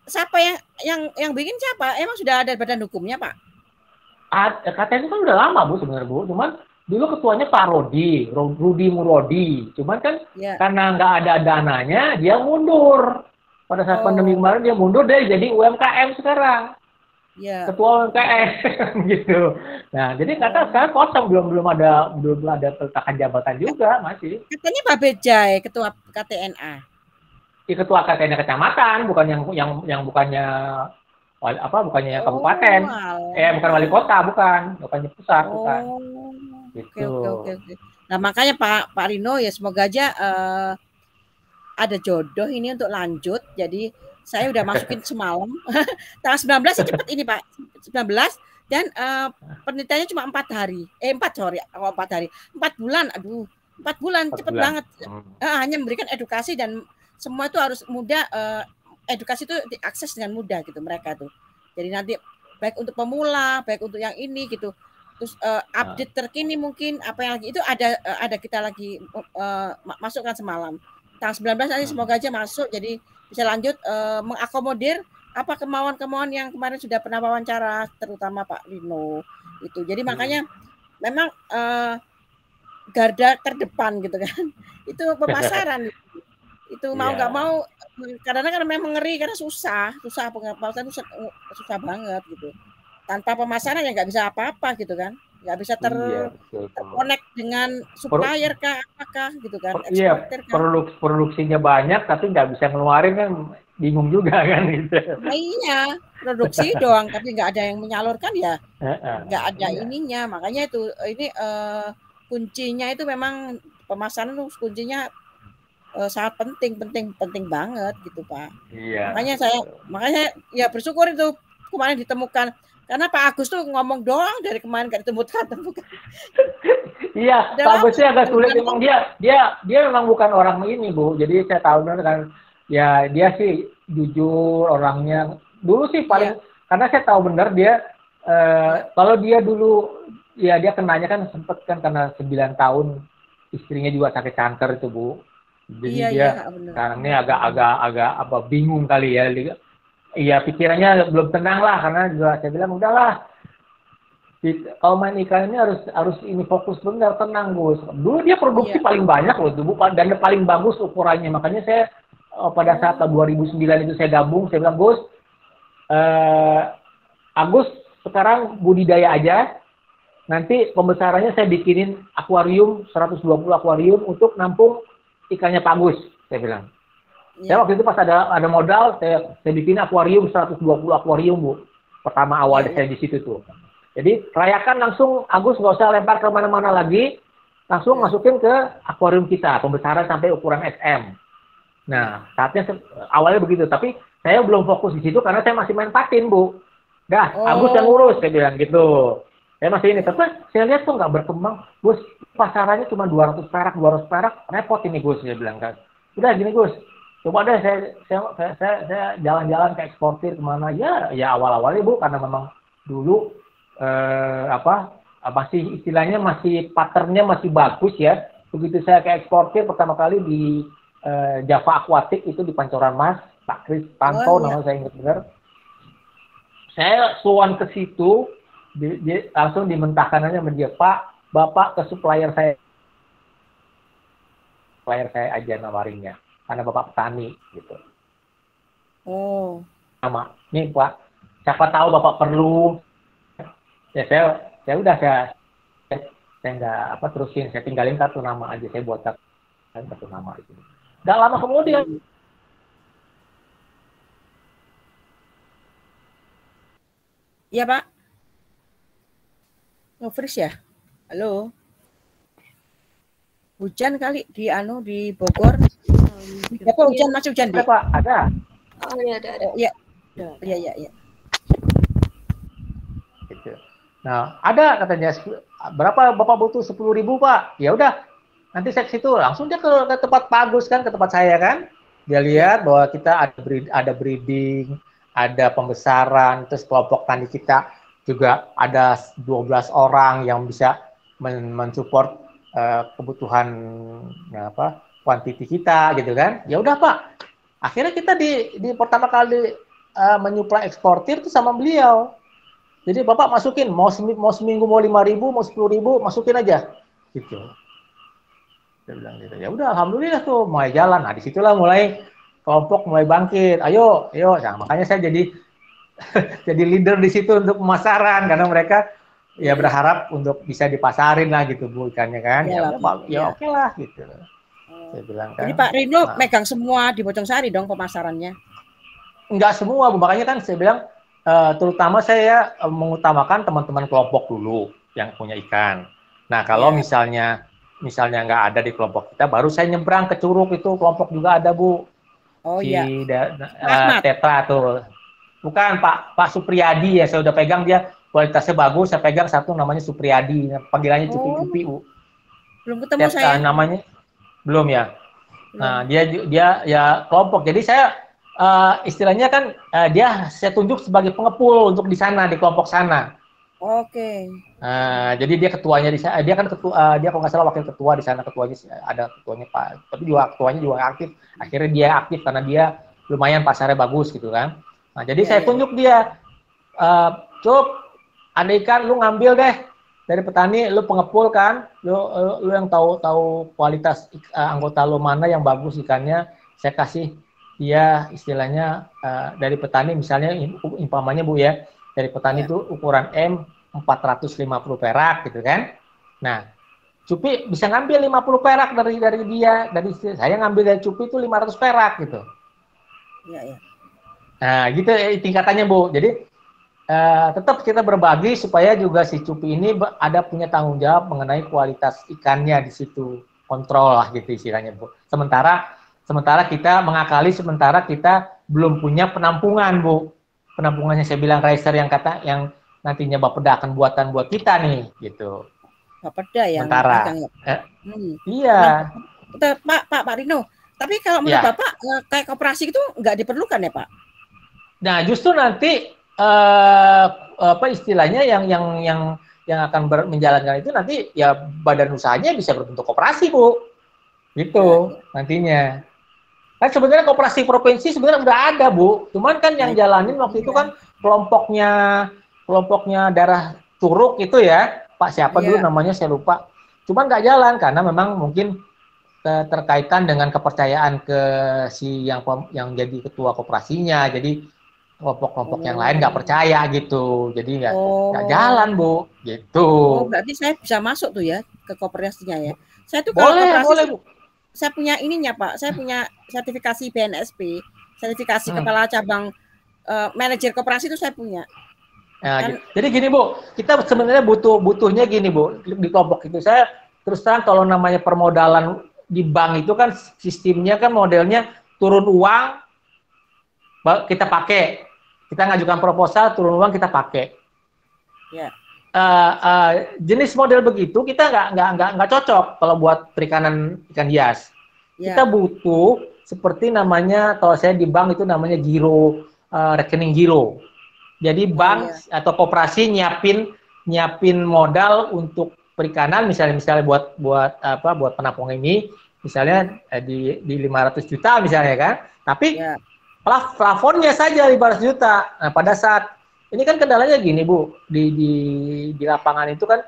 siapa yang bikin siapa? Emang sudah ada badan hukumnya, Pak? KTNA kan udah lama, Bu, sebenarnya, Bu. Cuman dulu ketuanya Pak Rudi Murodi. Cuman kan karena nggak ada dananya, dia mundur. Pada saat pandemi kemarin dia mundur, dia jadi UMKM sekarang. Ketua UMKM gitu. Nah, jadi kata sekarang kosong, belum ada peletakan jabatan juga masih. Katanya Pak Bejai ketua KTNA. Ketua KTNA kecamatan, bukan yang bukannya bukannya kabupaten. Bukan wali kota, bukannya pusat, bukan. Gitu. Oke. Nah, makanya Pak Rino ya semoga aja ada jodoh ini untuk lanjut. Jadi saya udah masukin semalam. Tanggal 19 cepet ini, Pak. 19 dan penelitiannya cuma 4 hari. 4 hari. 4 bulan. Aduh, 4 bulan cepet banget. Hanya memberikan edukasi dan semua itu harus mudah, edukasi itu diakses dengan mudah gitu mereka tuh. Jadi nanti baik untuk pemula, baik untuk yang ini gitu. Terus update terkini mungkin apa yang lagi itu ada kita lagi masukkan semalam. Tanggal 19 nanti semoga aja masuk jadi bisa lanjut mengakomodir apa kemauan-kemauan yang kemarin sudah pernah wawancara terutama Pak Rino itu. Jadi makanya memang garda terdepan gitu kan. Itu pemasaran itu mau nggak mau kadang-kadang memang ngeri karena susah pengawasan itu susah banget gitu. Tanpa pemasaran ya nggak bisa apa-apa gitu kan. Nggak bisa terconnect dengan supplier kah apakah gitu kan. Produksinya banyak tapi nggak bisa ngeluarin kan bingung juga kan gitu. Nah, iya, produksi doang tapi nggak ada yang menyalurkan ya. Nggak ada ininya. Makanya itu ini kuncinya itu memang pemasaran itu kuncinya sangat penting banget gitu, Pak. Iya. Makanya ya bersyukur itu kemarin ditemukan. Karena Pak Agus tuh ngomong doang dari kemarin gak ditemukan. Iya, Pak Agus sih agak sulit memang dia memang bukan orang ini, Bu. Jadi saya tahu benar kan ya dia sih jujur orangnya. Dulu sih paling karena saya tahu benar dia kalau dia dulu ya dia kenanya kan sempet kan karena 9 tahun istrinya juga sakit kanker itu, Bu. Jadi dia sekarang ini agak bingung kali ya. Iya pikirannya belum tenang lah karena juga saya bilang udahlah kalau main ikan ini harus ini fokus benar tenang Gus. Dulu dia produksi paling banyak loh tuh dan paling bagus ukurannya makanya saya pada saat 2009 itu saya gabung saya bilang Gus Agus sekarang budidaya aja nanti pembesarannya saya bikinin akuarium 120 akuarium untuk nampung ikannya Pak Gus saya bilang. Saya waktu itu pas ada modal, saya bikin akuarium 120 akuarium, Bu. Pertama awal saya di situ tuh. Jadi rayakan langsung, Agus nggak usah lempar ke mana-mana lagi, langsung masukin ke akuarium kita, pembesaran sampai ukuran SM. Nah, saatnya awalnya begitu, tapi saya belum fokus di situ karena saya masih main patin, Bu. Dah, Agus yang ngurus, saya bilang gitu. Saya masih ini, tapi saya lihat tuh nggak berkembang. Gus, pasarannya cuma 200 perak, repot ini Gus, saya bilang kan. Udah gini Gus. Coba deh saya jalan-jalan ke eksportir kemana ya awal-awalnya Bu karena memang dulu masih istilahnya masih patternnya masih bagus ya begitu saya ke eksportir pertama kali di Java Aquatic itu di Pancoran Mas Pak Kris Tanto nama saya ingat benar saya suan ke situ langsung dimentahkan aja sama dia Pak Bapak ke supplier saya aja nawarinnya karena Bapak petani gitu. Sama. Nih Pak, siapa tahu Bapak perlu. Ya saya udah saya nggak terusin, saya tinggalin satu nama aja, saya buat satu nama itu. Nggak lama kemudian. Iya Pak. Nge-freeze ya? Halo. Hujan kali di Bogor. Apa hujan masih hujan Pak? Ada. Oh iya ada. Iya. Gitu. Nah ada katanya berapa Bapak butuh 10.000 Pak? Ya udah nanti saya ke situ langsung dia ke tempat Pak Agus kan ke tempat saya kan. Dia lihat bahwa kita ada breeding, ada pembesaran, terus kelompok tani kita juga ada 12 orang yang bisa mensupport kebutuhan kuantiti kita gitu kan. Ya udah Pak, akhirnya kita di pertama kali menyuplai eksportir itu sama beliau. Jadi Bapak masukin mau seminggu mau 5.000 mau 10.000 masukin aja gitu. Dia bilang gitu. Ya udah alhamdulillah tuh mulai jalan. Nah disitulah mulai kelompok mulai bangkit. Ayo. Nah, makanya saya jadi jadi leader di situ untuk pemasaran karena mereka ya berharap untuk bisa dipasarin lah gitu Bu ikannya kan. Ya oke lah gitu. Saya bilang kan. Jadi Pak Rino megang semua di Bojongsari dong pemasarannya? Enggak semua Bu, makanya kan saya bilang terutama saya mengutamakan teman-teman kelompok dulu yang punya ikan. Nah kalau misalnya nggak ada di kelompok kita, baru saya nyebrang ke Curug itu kelompok juga ada Bu. Oh si Tetra tuh. Bukan Pak Supriyadi ya, saya udah pegang dia kualitasnya bagus, saya pegang satu namanya Supriyadi, panggilannya Cupi-Cupi Bu. Belum ketemu saya. Namanya belum ya. Nah dia ya kelompok. Jadi saya istilahnya kan saya tunjuk sebagai pengepul untuk di sana di kelompok sana. Oke. Jadi dia ketuanya di sana. Dia kan dia kalau nggak salah wakil ketua di sana, ketuanya ada ketuanya Pak. Tapi juga ketuanya juga aktif. Akhirnya dia aktif karena dia lumayan pasarnya bagus gitu kan. Nah jadi saya tunjuk dia, Cup, ada ikan lu ngambil deh dari petani, lu pengepul kan, lu yang tahu kualitas anggota lu mana yang bagus ikannya, saya kasih dia istilahnya dari petani misalnya umpamanya Bu ya, dari petani itu ukuran M 450 perak gitu kan. Nah, Cupi bisa ngambil 50 perak dari dia, saya ngambil dari Cupi itu 500 perak gitu. Iya. Nah, gitu tingkatannya Bu. Jadi tetap kita berbagi supaya juga si Cupi ini ada punya tanggung jawab mengenai kualitas ikannya di situ, kontrol lah gitu istilahnya Bu. Sementara kita mengakali, sementara kita belum punya penampungan Bu. Penampungannya saya bilang riser yang nantinya Bapeda akan buatan buat kita nih gitu. Bapeda yang sementara. Iya. Pak Rino. Tapi kalau menurut Bapak kayak koperasi itu nggak diperlukan ya Pak? Nah justru nanti apa istilahnya yang akan menjalankan itu nanti ya badan usahanya bisa berbentuk koperasi Bu, gitu nantinya. Kan sebenarnya koperasi provinsi sebenarnya udah ada Bu, cuman kan yang jalanin waktu itu kan kelompoknya daerah Curug itu ya, Pak siapa dulu namanya saya lupa. Cuman nggak jalan karena memang mungkin terkaitan dengan kepercayaan ke si yang jadi ketua koperasinya, jadi kelompok-kelompok yang lain nggak percaya gitu, jadi nggak jalan Bu, gitu. Oh berarti saya bisa masuk tuh ya ke koperasinya ya? Saya tuh boleh Bu. Saya punya ininya Pak, saya punya sertifikasi BNSP, sertifikasi kepala cabang manajer koperasi itu saya punya. Nah, jadi gini Bu, kita sebenarnya butuhnya gini Bu, di kelompok itu saya terus terang kalau namanya permodalan di bank itu kan sistemnya kan modelnya turun uang kita pakai, kita ngajukan proposal turun uang kita pakai. Jenis model begitu kita nggak cocok kalau buat perikanan ikan hias. Kita butuh seperti namanya kalau saya di bank itu namanya giro, rekening giro. Jadi bank atau koperasi nyiapin modal untuk perikanan misalnya buat penampung ini misalnya di 500 juta misalnya kan. Tapi plafonnya saja 500 juta. Nah, pada saat ini kan kendalanya gini Bu, di lapangan itu kan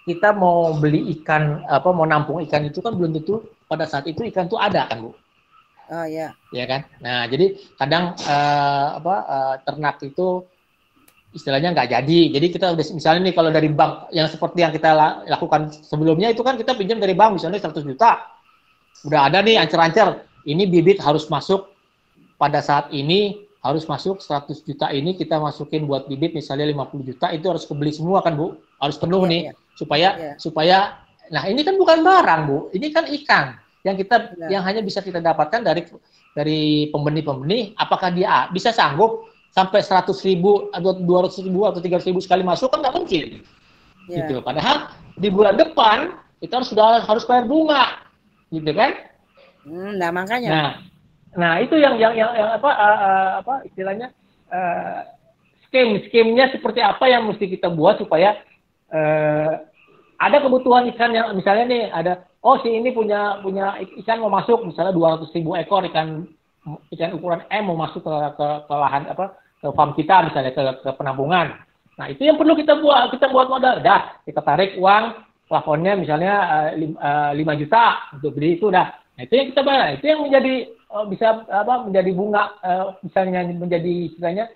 kita mau beli ikan mau nampung ikan itu kan belum tentu pada saat itu ikan itu ada kan Bu. Oh iya. Ya kan. Nah, jadi kadang ternak itu istilahnya nggak jadi. Jadi kita udah misalnya nih kalau dari bank yang seperti yang kita lakukan sebelumnya itu kan kita pinjam dari bank misalnya 100 juta. Udah ada nih ancer-ancer. Ini bibit harus masuk pada saat ini harus masuk 100 juta ini kita masukin buat bibit misalnya 50 juta itu harus kebeli semua kan Bu. Harus penuh nih supaya nah ini kan bukan barang Bu. Ini kan ikan yang yang hanya bisa kita dapatkan dari pembenih-pembenih, apakah dia bisa sanggup sampai 100.000 atau 200.000 atau 300.000 sekali masuk kan nggak mungkin. Gitu. Padahal di bulan depan itu harus bayar bunga, gitu kan? Nah makanya. Nah itu yang istilahnya skemnya seperti apa yang mesti kita buat supaya ada kebutuhan ikan yang misalnya nih ada si ini punya ikan mau masuk misalnya 200.000 ekor ikan ukuran M mau masuk ke lahan ke farm kita misalnya ke penampungan. Nah itu yang perlu kita buat modal. Kita tarik uang plafonnya misalnya 5 juta untuk beli itu dah. Nah itu yang kita bayar. Itu yang menjadi menjadi bunga misalnya menjadi istilahnya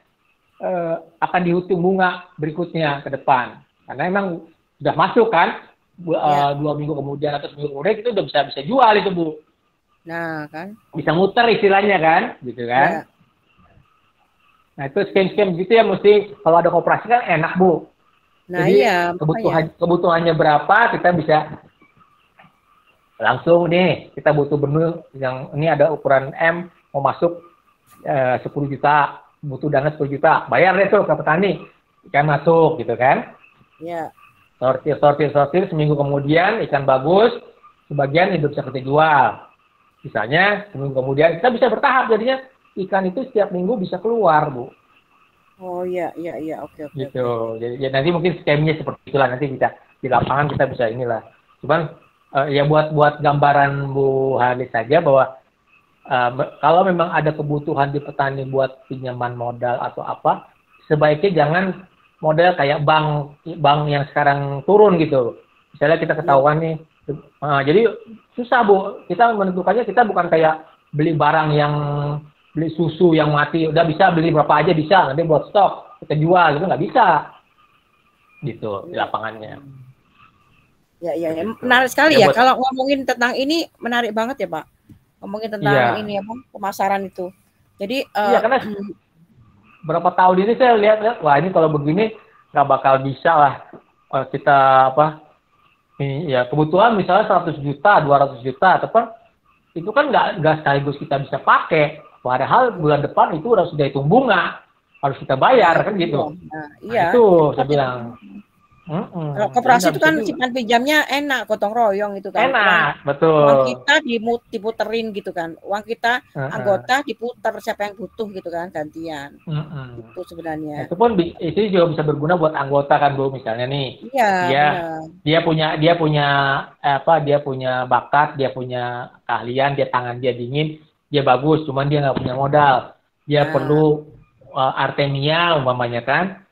akan dihitung bunga berikutnya ke depan. Karena emang sudah masuk kan 2 minggu kemudian atau seminggu kemudian itu udah bisa jual itu Bu. Nah kan. Bisa muter istilahnya kan, gitu kan. Ya. Nah itu scam gitu ya mesti kalau ada koperasi kan enak Bu. Nah jadi iya. Kebutuhannya berapa kita bisa langsung nih kita butuh benih yang ini ada ukuran M mau masuk 10 juta butuh dana 10 juta bayar deh tuh ke petani ikan masuk gitu kan. Iya. Sortir seminggu kemudian ikan bagus sebagian itu bisa kita jual. Misalnya seminggu kemudian kita bisa bertahap jadinya ikan itu setiap minggu bisa keluar Bu. Oh iya oke. Gitu. Jadi nanti mungkin skemnya seperti itulah nanti kita di lapangan kita bisa inilah. Cuman ya buat gambaran Bu Halis saja bahwa kalau memang ada kebutuhan di petani buat pinjaman modal atau apa, sebaiknya jangan model kayak bank yang sekarang turun gitu. Misalnya kita ketahuan nih, jadi susah Bu. Kita menentukannya kita bukan kayak beli barang yang beli susu yang mati, udah bisa beli berapa aja bisa, nanti buat stok kita jual itu nggak bisa, gitu di lapangannya. Ya, menarik sekali ya. Kalau ngomongin tentang ini menarik banget ya Pak. Ngomongin tentang ini pemasaran itu. Jadi karena berapa tahun ini saya lihat, wah ini kalau begini nggak bakal bisa lah kita kebutuhan misalnya 100 juta, 200 juta, tepat itu kan nggak sekaligus kita bisa pakai. Padahal bulan depan itu sudah hitung bunga, harus kita bayar kan gitu. Iya. Itu saya bilang. Kalau koperasi itu kan simpan pinjamnya enak, gotong royong itu kan. Enak, betul. Uang kita diputerin gitu kan. Uang kita anggota diputer siapa yang butuh gitu kan gantian. Itu sebenarnya. Itu pun itu juga bisa berguna buat anggota kan Bu misalnya nih. Iya. Dia punya bakat, dia punya keahlian, tangan dia dingin. Dia bagus, cuman dia nggak punya modal. Dia perlu Artemia umpamanya kan.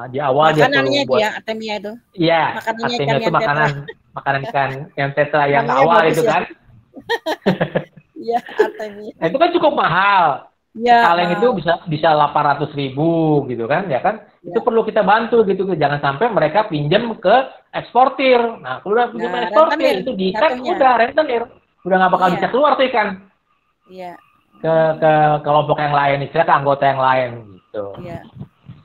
Di awal dia perlu buat Artemia itu. Iya, Artemia itu makanan ikan yang tetra yang awal itu kan. Iya, Artemia. Nah, itu kan cukup mahal. Ya, kaleng itu bisa 800.000 gitu kan, ya kan? Ya. Itu perlu kita bantu gitu, jangan sampai mereka pinjam ke eksportir. Nah, kalau udah pinjam eksportir itu diikat udah rentenir, udah nggak bakal bisa keluar tuh ikan. Iya. Ke kelompok yang lain, istilah ke anggota yang lain gitu. Iya.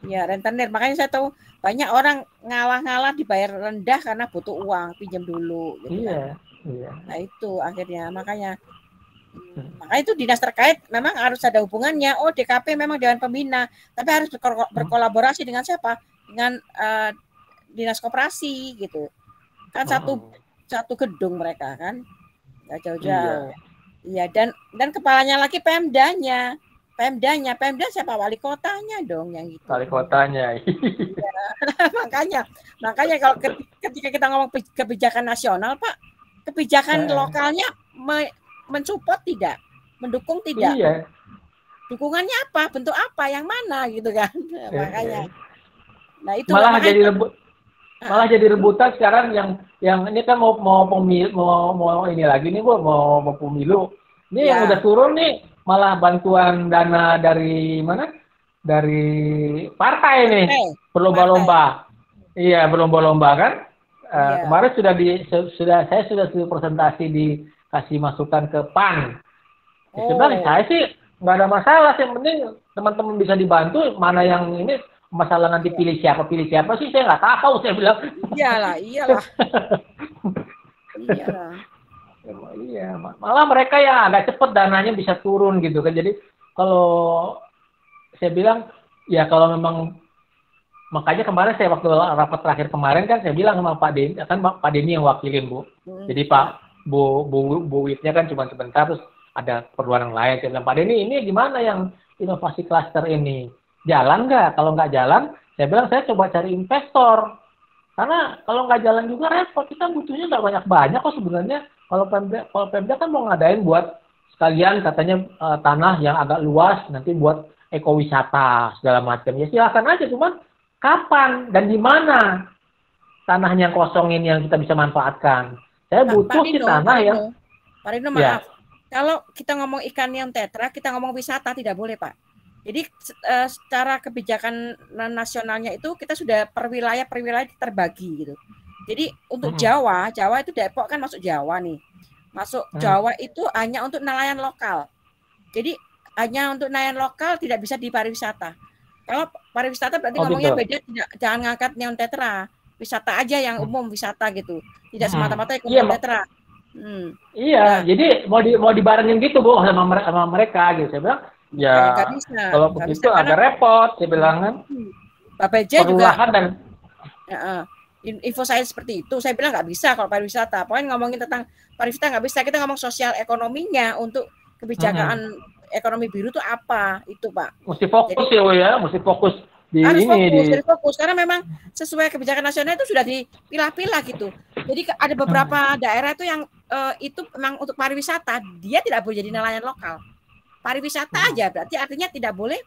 Ya, rentenir. Makanya saya tahu banyak orang ngalah-ngalah dibayar rendah karena butuh uang, pinjam dulu gitu kan. Iya. Nah, itu akhirnya makanya itu dinas terkait memang harus ada hubungannya. Oh, DKP memang Dewan Pembina, tapi harus berkolaborasi dengan siapa? Dengan dinas koperasi gitu. Kan satu gedung mereka kan. Nggak jauh-jauh. Iya, dan kepalanya lagi Pemdanya siapa? Wali kotanya dong yang gitu. Wali kotanya. Ya, makanya kalau ketika kita ngomong kebijakan nasional, Pak, kebijakan lokalnya mensupport tidak, mendukung tidak. Iya. Dukungannya apa? Bentuk apa? Yang mana gitu kan? Makanya. Nah, itu malah jadi rebutan sekarang yang ini kan mau pemilu mau ini lagi nih Bu, mau pemilu. Ini yang udah turun nih malah bantuan dana dari mana? Dari partai nih. Berlomba-lomba. Iya, berlomba-lomba kan? Kemarin saya sudah presentasi dikasih masukan ke PAN. Sebenarnya saya sih nggak ada masalah, yang penting teman-teman bisa dibantu. Mana yang ini masalah nanti pilih siapa sih saya nggak tahu, saya bilang. Iyalah. Iya, malah mereka yang agak cepat dananya bisa turun gitu kan. Jadi kalau saya bilang ya kalau memang, makanya kemarin saya waktu rapat terakhir kemarin kan saya bilang sama Pak Denny, kan Pak Denny yang wakilin Bu. Jadi Bu Witnya kan cuma sebentar, terus ada perluan yang lain. Saya bilang, Pak Denny ini gimana yang inovasi klaster ini? jalan nggak? Kalau nggak jalan, saya bilang saya coba cari investor. Karena kalau nggak jalan juga repot, kita butuhnya nggak banyak-banyak kok sebenarnya. Kalau Pemda kan mau ngadain buat sekalian katanya tanah yang agak luas nanti buat ekowisata segala macam. Ya silakan aja, cuman kapan dan di mana tanahnya kosongin yang kita bisa manfaatkan. Saya butuh sih tanah yang... Pak Rino, maaf. Kalau kita ngomong ikan neon tetra, kita ngomong wisata tidak boleh, Pak. Jadi secara kebijakan nasionalnya itu kita sudah per wilayah terbagi gitu. Jadi untuk Jawa itu Depok kan masuk Jawa nih. Masuk Jawa itu hanya untuk nelayan lokal. Jadi hanya untuk nelayan lokal, tidak bisa di pariwisata. Kalau pariwisata berarti ngomongnya beda, jangan ngangkat neon tetra. Wisata aja yang umum wisata gitu. Tidak semata-mata neon tetra. Iya, jadi mau dibarengin gitu Bu sama mereka gitu. Saya bilang ya kalau begitu agak repot, saya bilang kan. Bapeja juga dan info saya seperti itu. Saya bilang nggak bisa kalau pariwisata. Pokoknya ngomongin tentang pariwisata nggak bisa. Kita ngomong sosial ekonominya untuk kebijakan ekonomi biru itu apa itu Pak. Mesti fokus ya, mesti fokus di harus ini. Fokus karena memang sesuai kebijakan nasional itu sudah dipilah-pilah gitu. Jadi ada beberapa daerah itu yang itu memang untuk pariwisata, dia tidak boleh jadi nelayan lokal. Pariwisata aja berarti artinya tidak boleh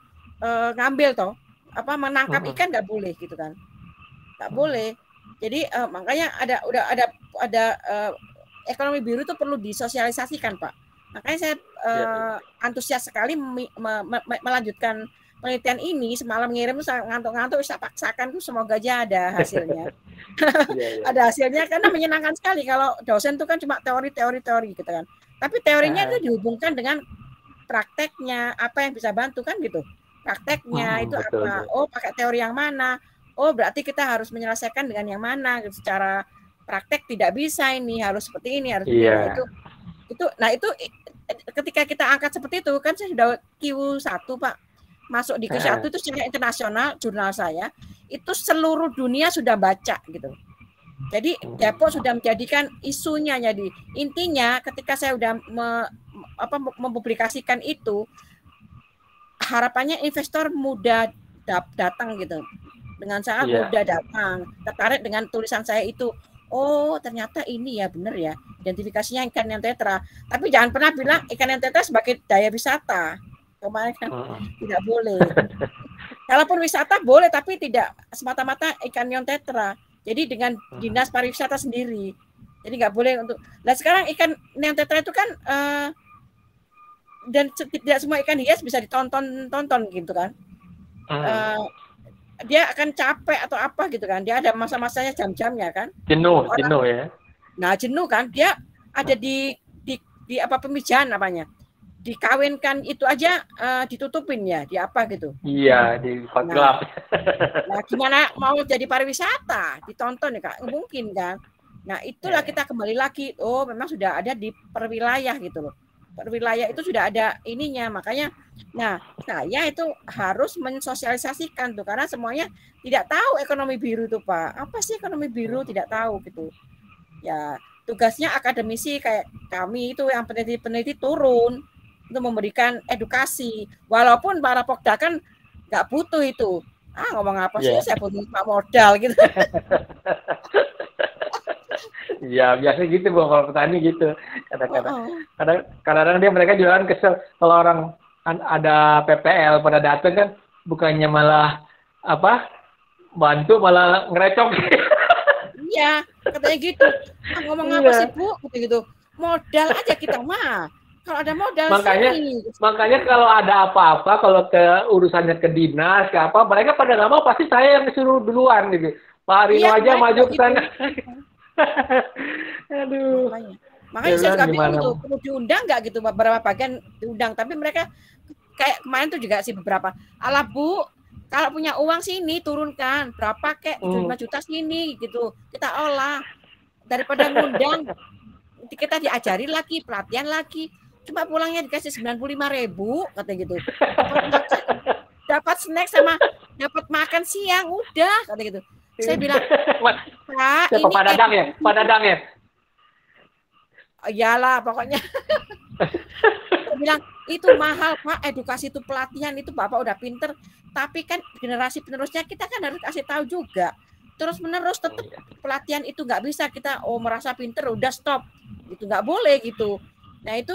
ngambil menangkap ikan nggak boleh gitu kan. Nggak boleh. Jadi makanya ada ekonomi biru itu perlu disosialisasikan Pak. Makanya saya antusias sekali melanjutkan penelitian ini. Semalam ngirim ngantuk-ngantuk saya paksakan tuh semoga aja ada hasilnya. Ada hasilnya karena menyenangkan sekali kalau dosen tuh kan cuma teori gitu kan. Tapi teorinya itu dihubungkan dengan prakteknya, apa yang bisa bantu kan gitu. Prakteknya itu betul, apa? Oh, pakai teori yang mana? Oh, berarti kita harus menyelesaikan dengan yang mana gitu. Secara praktek tidak bisa ini, harus seperti ini, harus seperti itu. Nah, itu ketika kita angkat seperti itu kan saya sudah Q1, Pak. Masuk di Q1 itu secara internasional jurnal saya itu seluruh dunia sudah baca gitu. Jadi Depok sudah menjadikan isunya. Jadi intinya ketika saya sudah mempublikasikan itu, harapannya investor mudah datang gitu. Dengan sangat mudah datang, tertarik dengan tulisan saya itu. Oh, ternyata ini ya benar ya. Identifikasinya ikan neon tetra. Tapi jangan pernah bilang ikan neon tetra sebagai daya wisata. Kemarin kan tidak boleh. Kalaupun wisata boleh, tapi tidak semata-mata ikan neon tetra. Jadi dengan dinas pariwisata sendiri. Jadi nggak boleh untuk. Nah sekarang ikan neon tetra itu kan dan tidak semua ikan hias bisa ditonton gitu kan. Dia akan capek atau apa gitu kan. Dia ada masa-masanya jam-jamnya kan. Jenuh ya. Nah jenuh kan. Dia ada di apa pemijahan apanya. Dikawinkan itu aja ditutupin ya, di apa gitu. Iya, di gelap. Nah, gimana mau jadi pariwisata? Ditonton ya, Kak. Mungkin kan. Nah, itulah kita kembali lagi. Oh, memang sudah ada di perwilayah gitu loh. Perwilayah itu sudah ada ininya. Makanya, nah, saya itu harus mensosialisasikan tuh. Karena semuanya tidak tahu ekonomi biru tuh, Pak. Apa sih ekonomi biru? Tidak tahu gitu. Ya, tugasnya akademisi kayak kami itu yang peneliti-peneliti turun untuk memberikan edukasi, walaupun para Pokda kan nggak butuh itu. Ngomong apa sih? Saya butuh modal gitu. Iya, biasa gitu Bu, kalau petani gitu. Kadang-kadang mereka jualan kesel kalau orang ada PPL pada datang kan, bukannya malah bantu malah ngerecok. Iya, katanya gitu. Ngomong apa sih Bu? Gitu. Modal aja kita mah. Kalau ada modal makanya kalau ada apa-apa, kalau urusannya ke dinas, ke apa, mereka pada nggak mau, pasti saya yang disuruh duluan gitu. Pak Rino aja maju ke sana. Aduh. Makanya saya juga bingung tuh, perlu diundang nggak gitu, beberapa bagian diundang, tapi mereka kayak kemarin tuh juga sih beberapa. Alah Bu, kalau punya uang sini turunkan berapa kek 5 juta sini gitu, kita olah daripada ngundang kita diajari lagi, pelatihan lagi. Cuma pulangnya dikasih 95.000 katanya gitu. Dapat snack sama dapat makan siang udah kata gitu. Saya bilang, Pak, ini Pak Dadang ya. Iyalah pokoknya. Saya bilang Itu mahal, Pak. Edukasi itu pelatihan itu Bapak udah pinter, tapi kan generasi penerusnya kita kan harus kasih tahu juga. Terus menerus tetap pelatihan itu nggak bisa kita merasa pinter udah stop. Itu nggak boleh gitu. Nah itu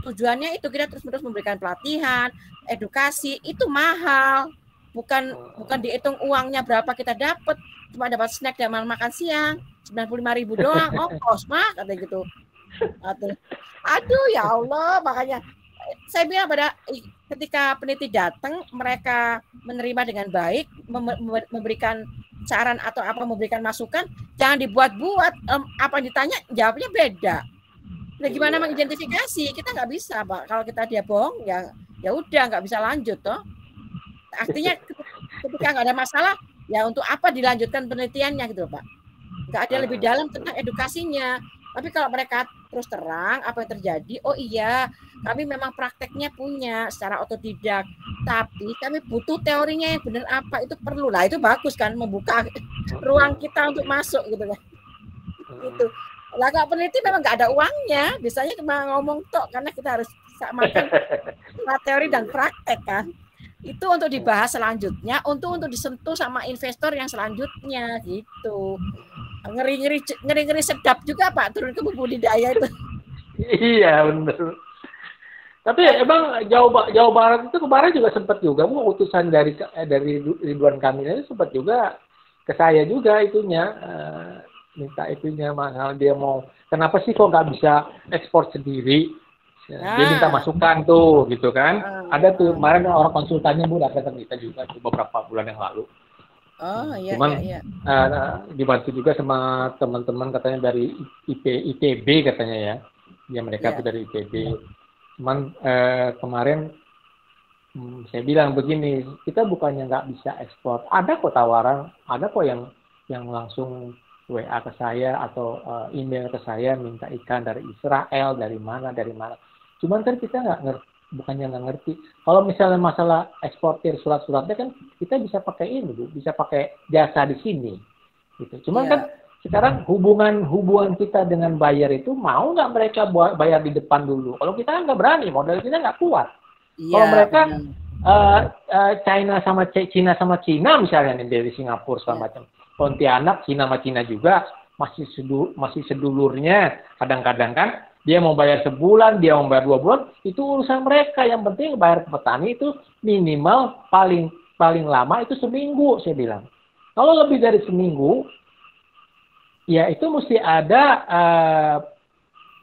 tujuannya itu kita terus-menerus memberikan pelatihan, edukasi itu mahal, bukan dihitung uangnya berapa kita dapat, cuma dapat snack dan makan siang 95.000 doang, ongkos mah kata gitu. Aduh ya Allah, makanya saya bilang ketika peneliti datang mereka menerima dengan baik, memberikan saran atau apa memberikan masukan, jangan dibuat-buat, apa yang ditanya jawabnya beda. Nah, gimana mengidentifikasi? Kita nggak bisa, Pak. Kalau dia bohong, ya udah nggak bisa lanjut, toh. Artinya ketika nggak ada masalah, ya untuk apa dilanjutkan penelitiannya gitu, Pak? Nggak ada lebih dalam tentang edukasinya. Tapi kalau mereka terus terang apa yang terjadi, oh iya, kami memang prakteknya punya secara otodidak, tapi kami butuh teorinya yang benar apa itu perlu lah, itu bagus kan membuka ruang kita untuk masuk gitu kan. Itu. Lah kalau peneliti memang nggak ada uangnya, biasanya cuma ngomong tok karena kita harus samakan teori dan praktek kan. Itu untuk dibahas selanjutnya, untuk disentuh sama investor yang selanjutnya gitu. Ngeri sedap juga Pak turun ke budidaya itu. Iya benar. Tapi emang Jawa Barat itu kemarin juga sempat juga utusan dari Ridwan Kamil itu sempat juga ke saya juga itunya. Minta itunya masalah dia mau kenapa sih kok nggak bisa ekspor sendiri, dia minta masukan tuh gitu kan. Ada tuh kemarin orang konsultannya Bu datang kita juga tuh beberapa bulan yang lalu. Cuman dibantu juga sama teman-teman katanya dari ITB katanya ya mereka tuh dari ITB. Cuman kemarin saya bilang begini, kita bukannya nggak bisa ekspor, ada kok tawaran, ada kok yang langsung WA ke saya atau email ke saya minta ikan dari Israel, dari mana. Cuman kan kita bukannya nggak ngerti. Kalau misalnya masalah eksportir surat-suratnya kan kita bisa pakai ini Bu, bisa pakai jasa di sini. Gitu. Cuman kan sekarang hubungan kita dengan buyer itu mau nggak mereka bayar di depan dulu. Kalau kita kan nggak berani, modal kita nggak kuat. Kalau mereka China sama Cina misalnya nih dari Singapura segala macam. Pontianak, Cina sama Cina juga masih sedulurnya. Kadang-kadang kan dia mau bayar sebulan, dia mau bayar 2 bulan, itu urusan mereka. Yang penting bayar ke petani itu minimal paling lama itu seminggu saya bilang. Kalau lebih dari seminggu, ya itu mesti ada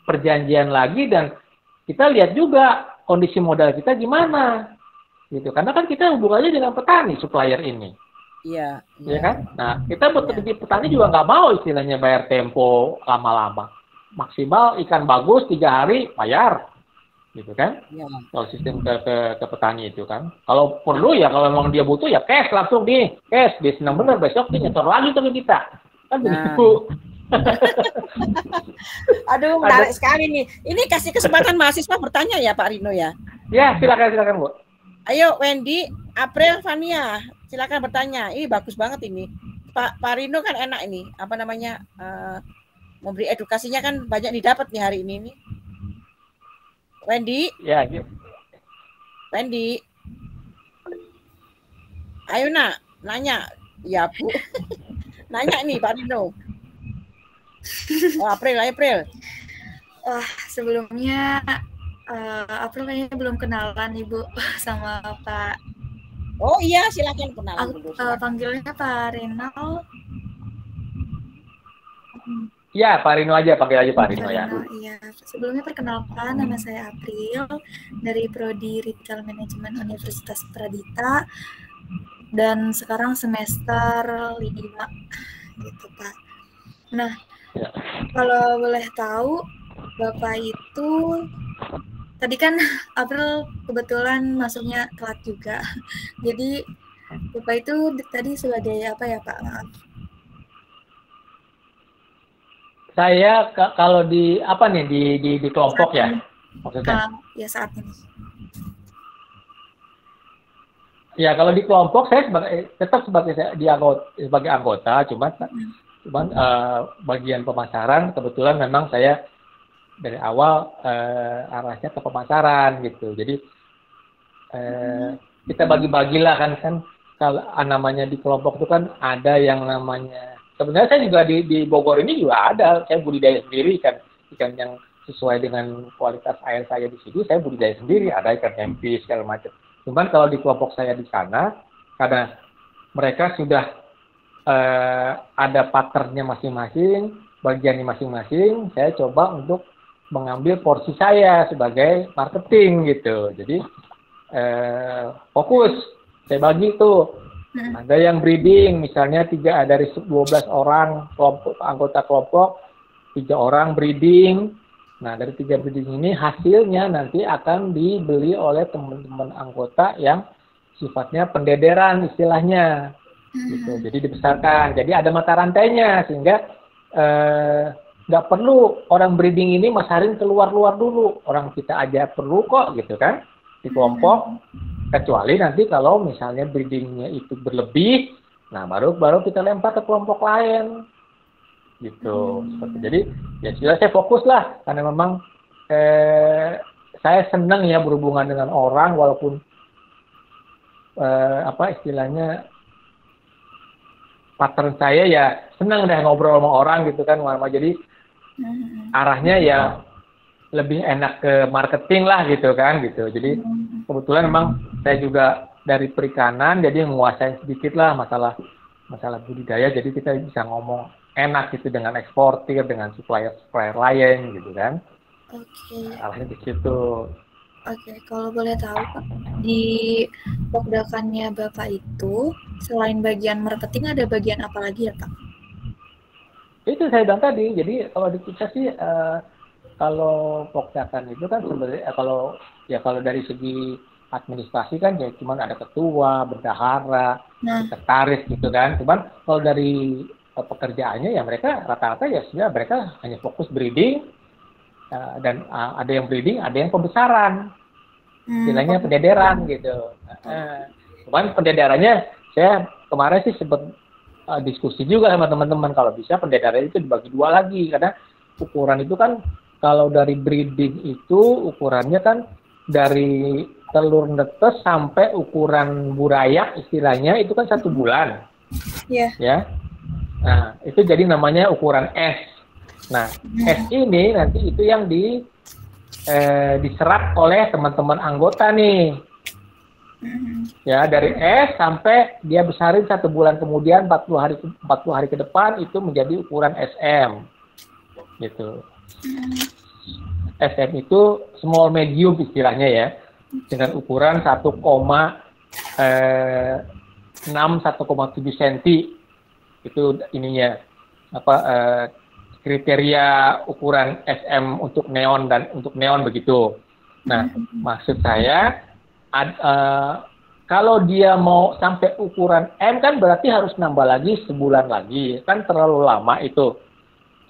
perjanjian lagi dan kita lihat juga kondisi modal kita gimana. Gitu. Karena kan kita hubungannya dengan petani, supplier ini. Iya kan? Nah, kita petani juga nggak mau istilahnya bayar tempo lama-lama. Maksimal ikan bagus 3 hari bayar, gitu kan? Ya. Kalau sistem ke petani itu kan. Kalau perlu ya kalau memang dia butuh ya cash langsung cash. Dia senang bener besok dia nyetor lagi ke kita. Kan begitu. Aduh, menarik sekali nih. Ini kasih kesempatan mahasiswa bertanya ya Pak Rino ya? Ya, silakan Bu. Ayo Wendy, April, Fania, silakan bertanya. Ini bagus banget ini. Pak Rino kan enak ini, apa namanya, memberi edukasinya kan banyak didapat nih hari ini nih. Wendy? Ya. Wendy. Ayo nak, nanya. Ya Bu. Nanya nih Pak Rino. April. Sebelumnya April kayaknya belum kenalan Ibu sama Pak. Oh iya, silakan kenalan dulu. Panggilnya Pak Renal. Ya, Pak Rino aja, panggil aja Pak Rino ya. Iya, sebelumnya perkenalkan nama saya April dari Prodi Retail Management Universitas Pradita dan sekarang semester 5 gitu Pak. Nah, kalau boleh tahu Bapak itu tadi kan April kebetulan masuknya telat juga. Jadi Bapak itu tadi sebagai apa ya Pak? Maaf. Saya kalau di apa nih di kelompok ya maksudnya? Ya saat ini. Ya kalau di kelompok saya tetap sebagai anggota, cuman bagian pemasaran kebetulan memang saya dari awal arahnya ke pemasaran gitu. Jadi kita bagi-bagilah kan kalau namanya di kelompok itu kan ada yang namanya, sebenarnya saya juga di Bogor ini juga ada, saya budidaya sendiri ikan yang sesuai dengan kualitas air saya di sini, saya budidaya sendiri, ada ikan tempis segala macam. Cuman kalau di kelompok saya di sana, karena mereka sudah ada patternnya masing-masing, bagiannya masing-masing, saya coba untuk mengambil porsi saya sebagai marketing gitu. Jadi fokus, saya bagi tuh. Ada yang breeding, misalnya dari 12 orang anggota kelompok, 3 orang breeding. Nah, dari 3 breeding ini hasilnya nanti akan dibeli oleh teman-teman anggota yang sifatnya pendederan istilahnya. Gitu. Jadi dibesarkan. Jadi ada mata rantainya sehingga nggak perlu orang breeding ini masarin keluar-luar dulu. Orang kita aja perlu kok gitu kan di kelompok. Kecuali nanti kalau misalnya breedingnya itu berlebih, nah baru kita lempar ke kelompok lain. Gitu. Jadi ya sudah saya fokus lah karena memang saya senang ya berhubungan dengan orang walaupun istilahnya pattern saya ya senang deh ngobrol sama orang gitu kan, jadi arahnya ya lebih enak ke marketing lah gitu kan gitu. Jadi kebetulan memang saya juga dari perikanan jadi menguasai sedikit lah masalah budidaya, jadi kita bisa ngomong enak gitu dengan eksportir, dengan supplier lain gitu kan. Oke. Arahnya di situ. Oke, kalau boleh tahu Pak, di Pokdakannya Bapak itu selain bagian marketing ada bagian apa lagi ya Pak? Itu saya bilang tadi. Jadi kalau di kita sih kalau Pokdakan itu kan sebenarnya kalau dari segi administrasi kan ya cuman ada ketua, bendahara, sekretaris gitu kan. Cuman kalau dari pekerjaannya ya mereka rata-rata ya sebenarnya mereka hanya fokus breeding. Dan ada yang breeding, ada yang pembesaran, istilahnya pendederan gitu. Cuman pendederannya saya kemarin sih sempat diskusi juga sama teman-teman kalau bisa pendederan itu dibagi 2 lagi karena ukuran itu kan kalau dari breeding itu ukurannya kan dari telur netes sampai ukuran burayak istilahnya itu kan 1 bulan. Iya. Ya. Nah itu jadi namanya ukuran S. Nah, S ini nanti itu yang diserap oleh teman-teman anggota nih. Ya, dari S sampai dia besarin 1 bulan kemudian 40 hari ke depan itu menjadi ukuran SM. Gitu. SM itu small medium istilahnya ya. Dengan ukuran 1,6 1,7 cm. Itu ininya kriteria ukuran SM untuk neon dan untuk neon begitu. Nah, maksud saya kalau dia mau sampai ukuran M kan berarti harus nambah lagi sebulan lagi. Kan terlalu lama itu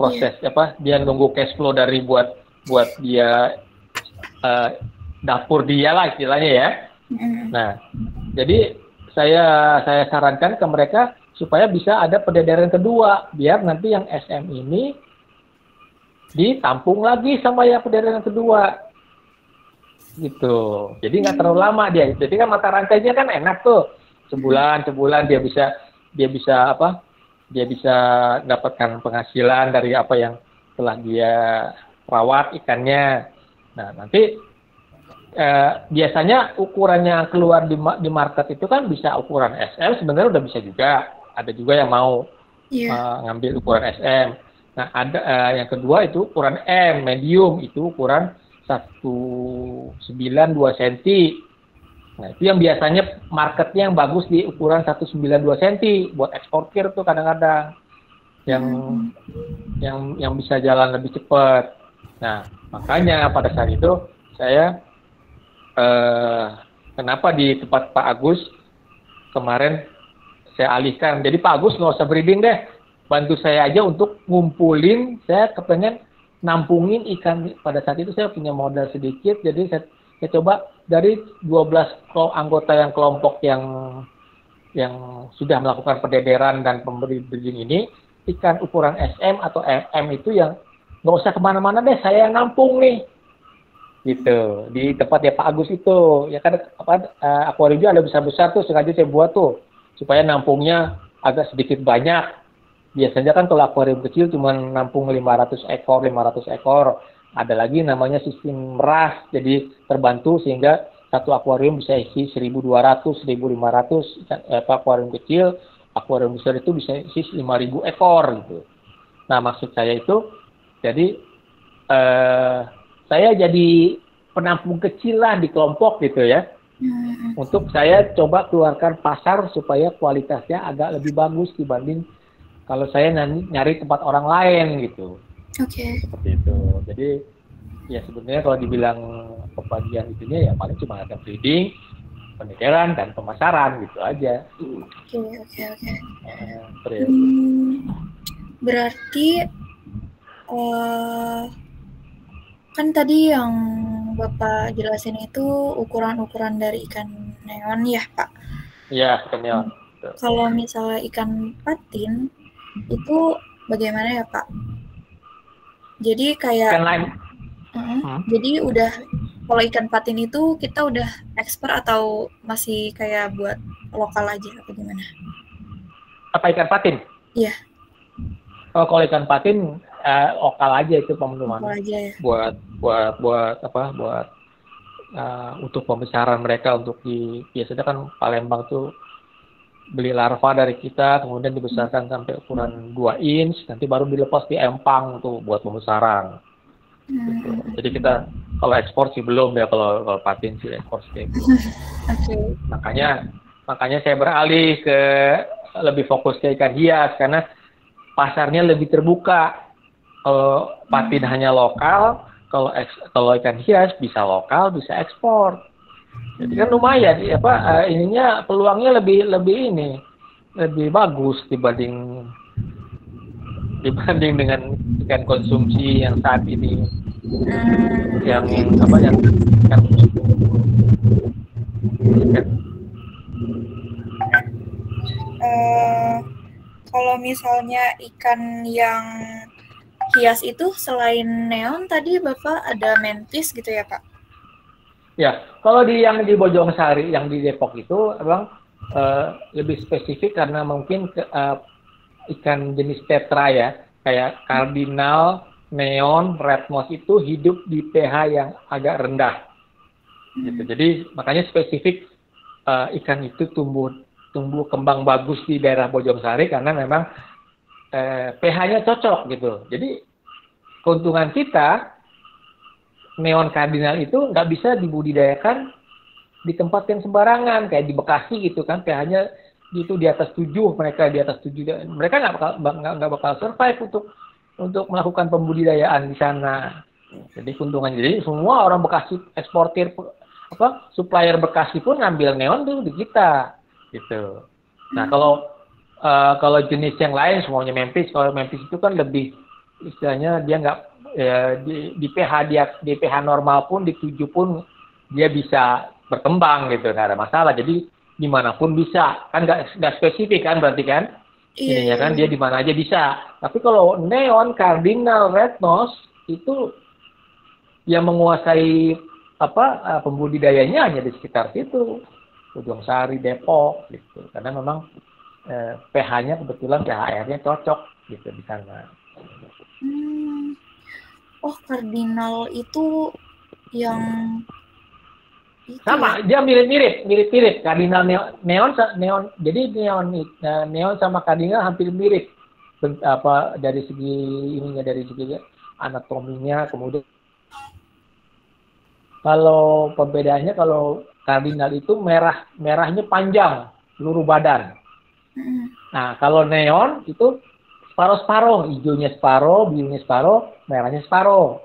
proses dia nunggu cash flow dari buat dia dapur dia lah istilahnya ya. Nah, jadi saya sarankan ke mereka supaya bisa ada pendederan kedua, biar nanti yang SM ini ditampung lagi sama yang pendederan kedua, gitu. Jadi nggak terlalu lama dia. Jadi kan mata rantainya kan enak tuh, sebulan dia bisa dapatkan penghasilan dari apa yang telah dia rawat ikannya. Nah nanti biasanya ukurannya keluar di market itu kan bisa ukuran SM, sebenarnya udah bisa juga. Ada juga yang mau ngambil ukuran SM. Nah, ada yang kedua itu ukuran M, medium, itu ukuran 192 cm. Nah, itu yang biasanya marketnya yang bagus di ukuran 192 cm buat eksportir tuh kadang-kadang. Yang bisa jalan lebih cepat. Nah, makanya pada saat itu saya kenapa di tempat Pak Agus kemarin saya alihkan. Jadi Pak Agus nggak usah breeding deh. Bantu saya aja untuk ngumpulin. Saya kepengen nampungin ikan. Pada saat itu saya punya modal sedikit. Jadi saya coba dari 12 anggota yang kelompok yang sudah melakukan pendederan dan pemberi breeding ini, ikan ukuran SM atau MM itu yang nggak usah kemana-mana deh, saya yang nampung nih. Gitu, di tempatnya Pak Agus itu. Ya kan akuariumnya ada besar-besar tuh, sengaja saya buat tuh. Supaya nampungnya agak sedikit banyak. Biasanya kan kalau akuarium kecil cuma nampung 500 ekor. Ada lagi namanya sistem meras, jadi terbantu sehingga satu akuarium bisa isi 1.200, 1.500 akuarium kecil, akuarium besar itu bisa isi 5.000 ekor gitu. Nah, maksud saya itu, jadi saya jadi penampung kecil lah di kelompok gitu ya. Untuk saya coba keluarkan pasar supaya kualitasnya agak lebih bagus dibanding kalau saya nyari tempat orang lain gitu. Oke. Seperti itu. Jadi ya sebenarnya kalau dibilang pembagian itunya ya paling cuma ada breeding, pendeteran dan pemasaran gitu aja. Oke. Terus. Berarti kan tadi yang Bapak jelasin itu ukuran-ukuran dari ikan neon ya, Pak? Iya, ikan neon. Kalau misalnya ikan patin itu bagaimana ya, Pak? Jadi kayak ikan lain. Jadi udah kalau ikan patin itu kita udah ekspor atau masih kayak buat lokal aja apa gimana? Apa ikan patin? Iya. Oh, kalau ikan patin lokal aja itu pemenuhan. Lokal aja ya. Buat untuk pembesaran mereka untuk biasanya kan Palembang tuh beli larva dari kita, kemudian dibesarkan sampai ukuran 2 inch, nanti baru dilepas di empang tuh buat pembesaran. Gitu. Jadi kita kalau ekspor sih belum ya, kalau patin sih ekspor sih. Okay. Makanya saya beralih ke lebih fokus ke ikan hias karena pasarnya lebih terbuka. Kalau patin hanya lokal, kalau ikan hias bisa lokal, bisa ekspor. Jadi kan lumayan, ininya peluangnya lebih bagus dibanding dengan ikan konsumsi yang saat ini yang kalau misalnya ikan yang hias itu selain neon tadi Bapak ada mantis gitu ya Pak? Ya, kalau yang di Bojongsari, yang di Depok itu memang lebih spesifik karena mungkin ikan jenis tetra ya, kayak kardinal, neon, red nose itu hidup di pH yang agak rendah. Gitu. Jadi makanya spesifik ikan itu tumbuh kembang bagus di daerah Bojongsari karena memang pH-nya cocok gitu. Jadi keuntungan kita neon kardinal itu nggak bisa dibudidayakan di tempat yang sembarangan kayak di Bekasi gitu kan, pH-nya itu di atas 7, mereka di atas 7, mereka nggak bakal survive untuk melakukan pembudidayaan di sana. Jadi keuntungan, jadi semua orang Bekasi eksportir supplier Bekasi pun ngambil neon tuh di kita gitu. Nah kalau jenis yang lain semuanya Memphis, kalau Memphis itu kan lebih istilahnya dia nggak di pH normal pun di 7 pun dia bisa berkembang gitu, nggak ada masalah. Jadi dimanapun bisa, kan nggak spesifik kan berarti kan? Ininya kan dia di mana aja bisa. Tapi kalau neon, cardinal, red nose itu yang menguasai pembudidayanya hanya di sekitar situ, Bojongsari, Depok gitu. Karena memang pH-nya kebetulan pH airnya cocok gitu di sana. Oh, kardinal itu yang itu sama, dia mirip-mirip. Kardinal neon. Jadi neon sama kardinal hampir mirip. Dari segi ininya, dari segi anatominya, kemudian kalau perbedaannya, kalau kardinal itu merahnya panjang seluruh badan. Nah, kalau neon itu separuh-separuh, hijaunya separuh, birunya separuh, merahnya separuh.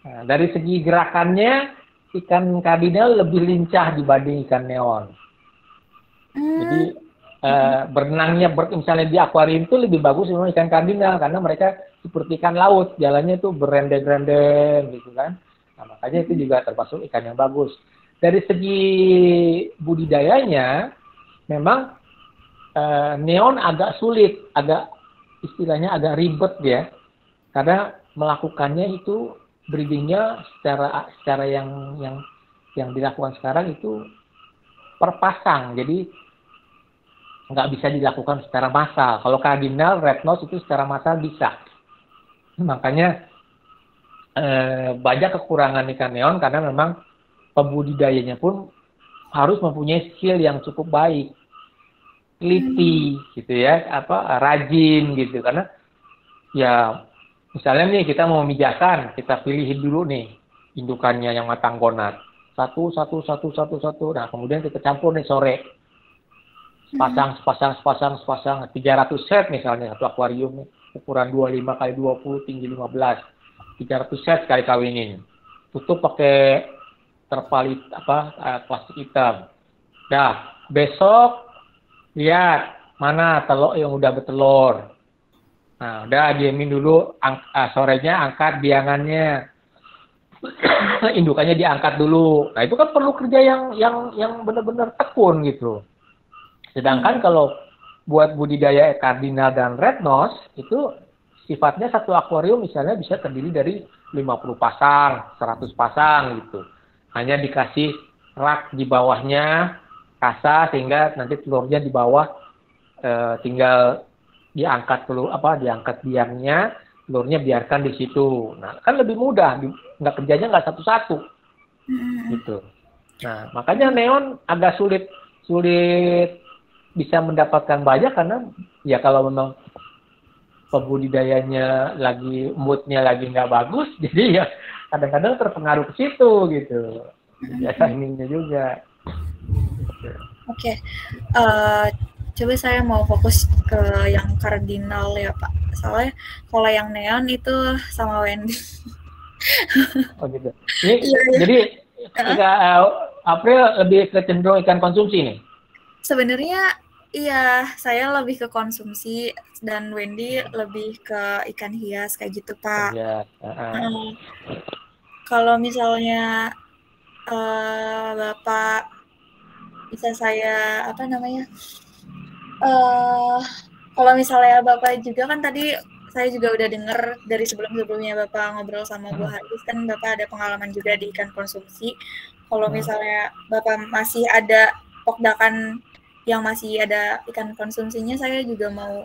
Nah, dari segi gerakannya, ikan kardinal lebih lincah dibanding ikan neon. Jadi berenangnya, misalnya di akuarium itu lebih bagus memang ikan kardinal karena mereka seperti ikan laut, jalannya itu berendeng-rendeng gitu kan. Nah, makanya itu juga termasuk ikan yang bagus. Dari segi budidayanya, memang neon agak sulit, istilahnya agak ribet ya, karena melakukannya itu breedingnya secara yang dilakukan sekarang itu per pasang, jadi nggak bisa dilakukan secara massal. Kalau cardinal, red nose itu secara massal bisa. Makanya banyak kekurangan ikan neon karena memang pembudidayanya pun harus mempunyai skill yang cukup baik, teliti gitu ya, rajin gitu. Karena ya misalnya nih kita mau mijakan, kita pilihin dulu nih indukannya yang matang gonat. Satu. Nah kemudian kita campur nih sore. Sepasang, 300 set misalnya satu akuarium ukuran 25 kali 20 tinggi 15, 300 set sekali kawinin, tutup pakai terpal plastik hitam. Dah besok lihat mana telur yang udah bertelur. Nah udah diamin dulu, sorenya angkat biangannya, indukannya diangkat dulu. Nah itu kan perlu kerja yang benar-benar tekun gitu. Sedangkan kalau buat budidaya cardinal dan red nose itu sifatnya satu akuarium misalnya bisa terdiri dari 50 pasang, 100 pasang gitu. Hanya dikasih rak di bawahnya kasa sehingga nanti telurnya di bawah tinggal diangkat diangkat biangnya, telurnya biarkan di situ. Nah, kan lebih mudah, nggak kerjanya nggak satu-satu gitu. Nah, makanya neon agak sulit bisa mendapatkan banyak karena ya kalau memang pembudidayanya lagi moodnya lagi nggak bagus, jadi ya kadang-kadang terpengaruh ke situ gitu. Ya timingnya juga. Oke. Coba saya mau fokus ke yang kardinal ya Pak. Soalnya kalau yang neon itu sama Wendy. Oh gitu. Jadi April lebih kecenderung ikan konsumsi nih? Sebenarnya iya, saya lebih ke konsumsi dan Wendy lebih ke ikan hias kayak gitu Pak. Kalau misalnya Bapak bisa saya kalau misalnya Bapak juga kan tadi saya juga udah dengar dari sebelum-sebelumnya Bapak ngobrol sama Bu Haris kan Bapak ada pengalaman juga di ikan konsumsi. Kalau misalnya Bapak masih ada pokdakan yang masih ada ikan konsumsinya, saya juga mau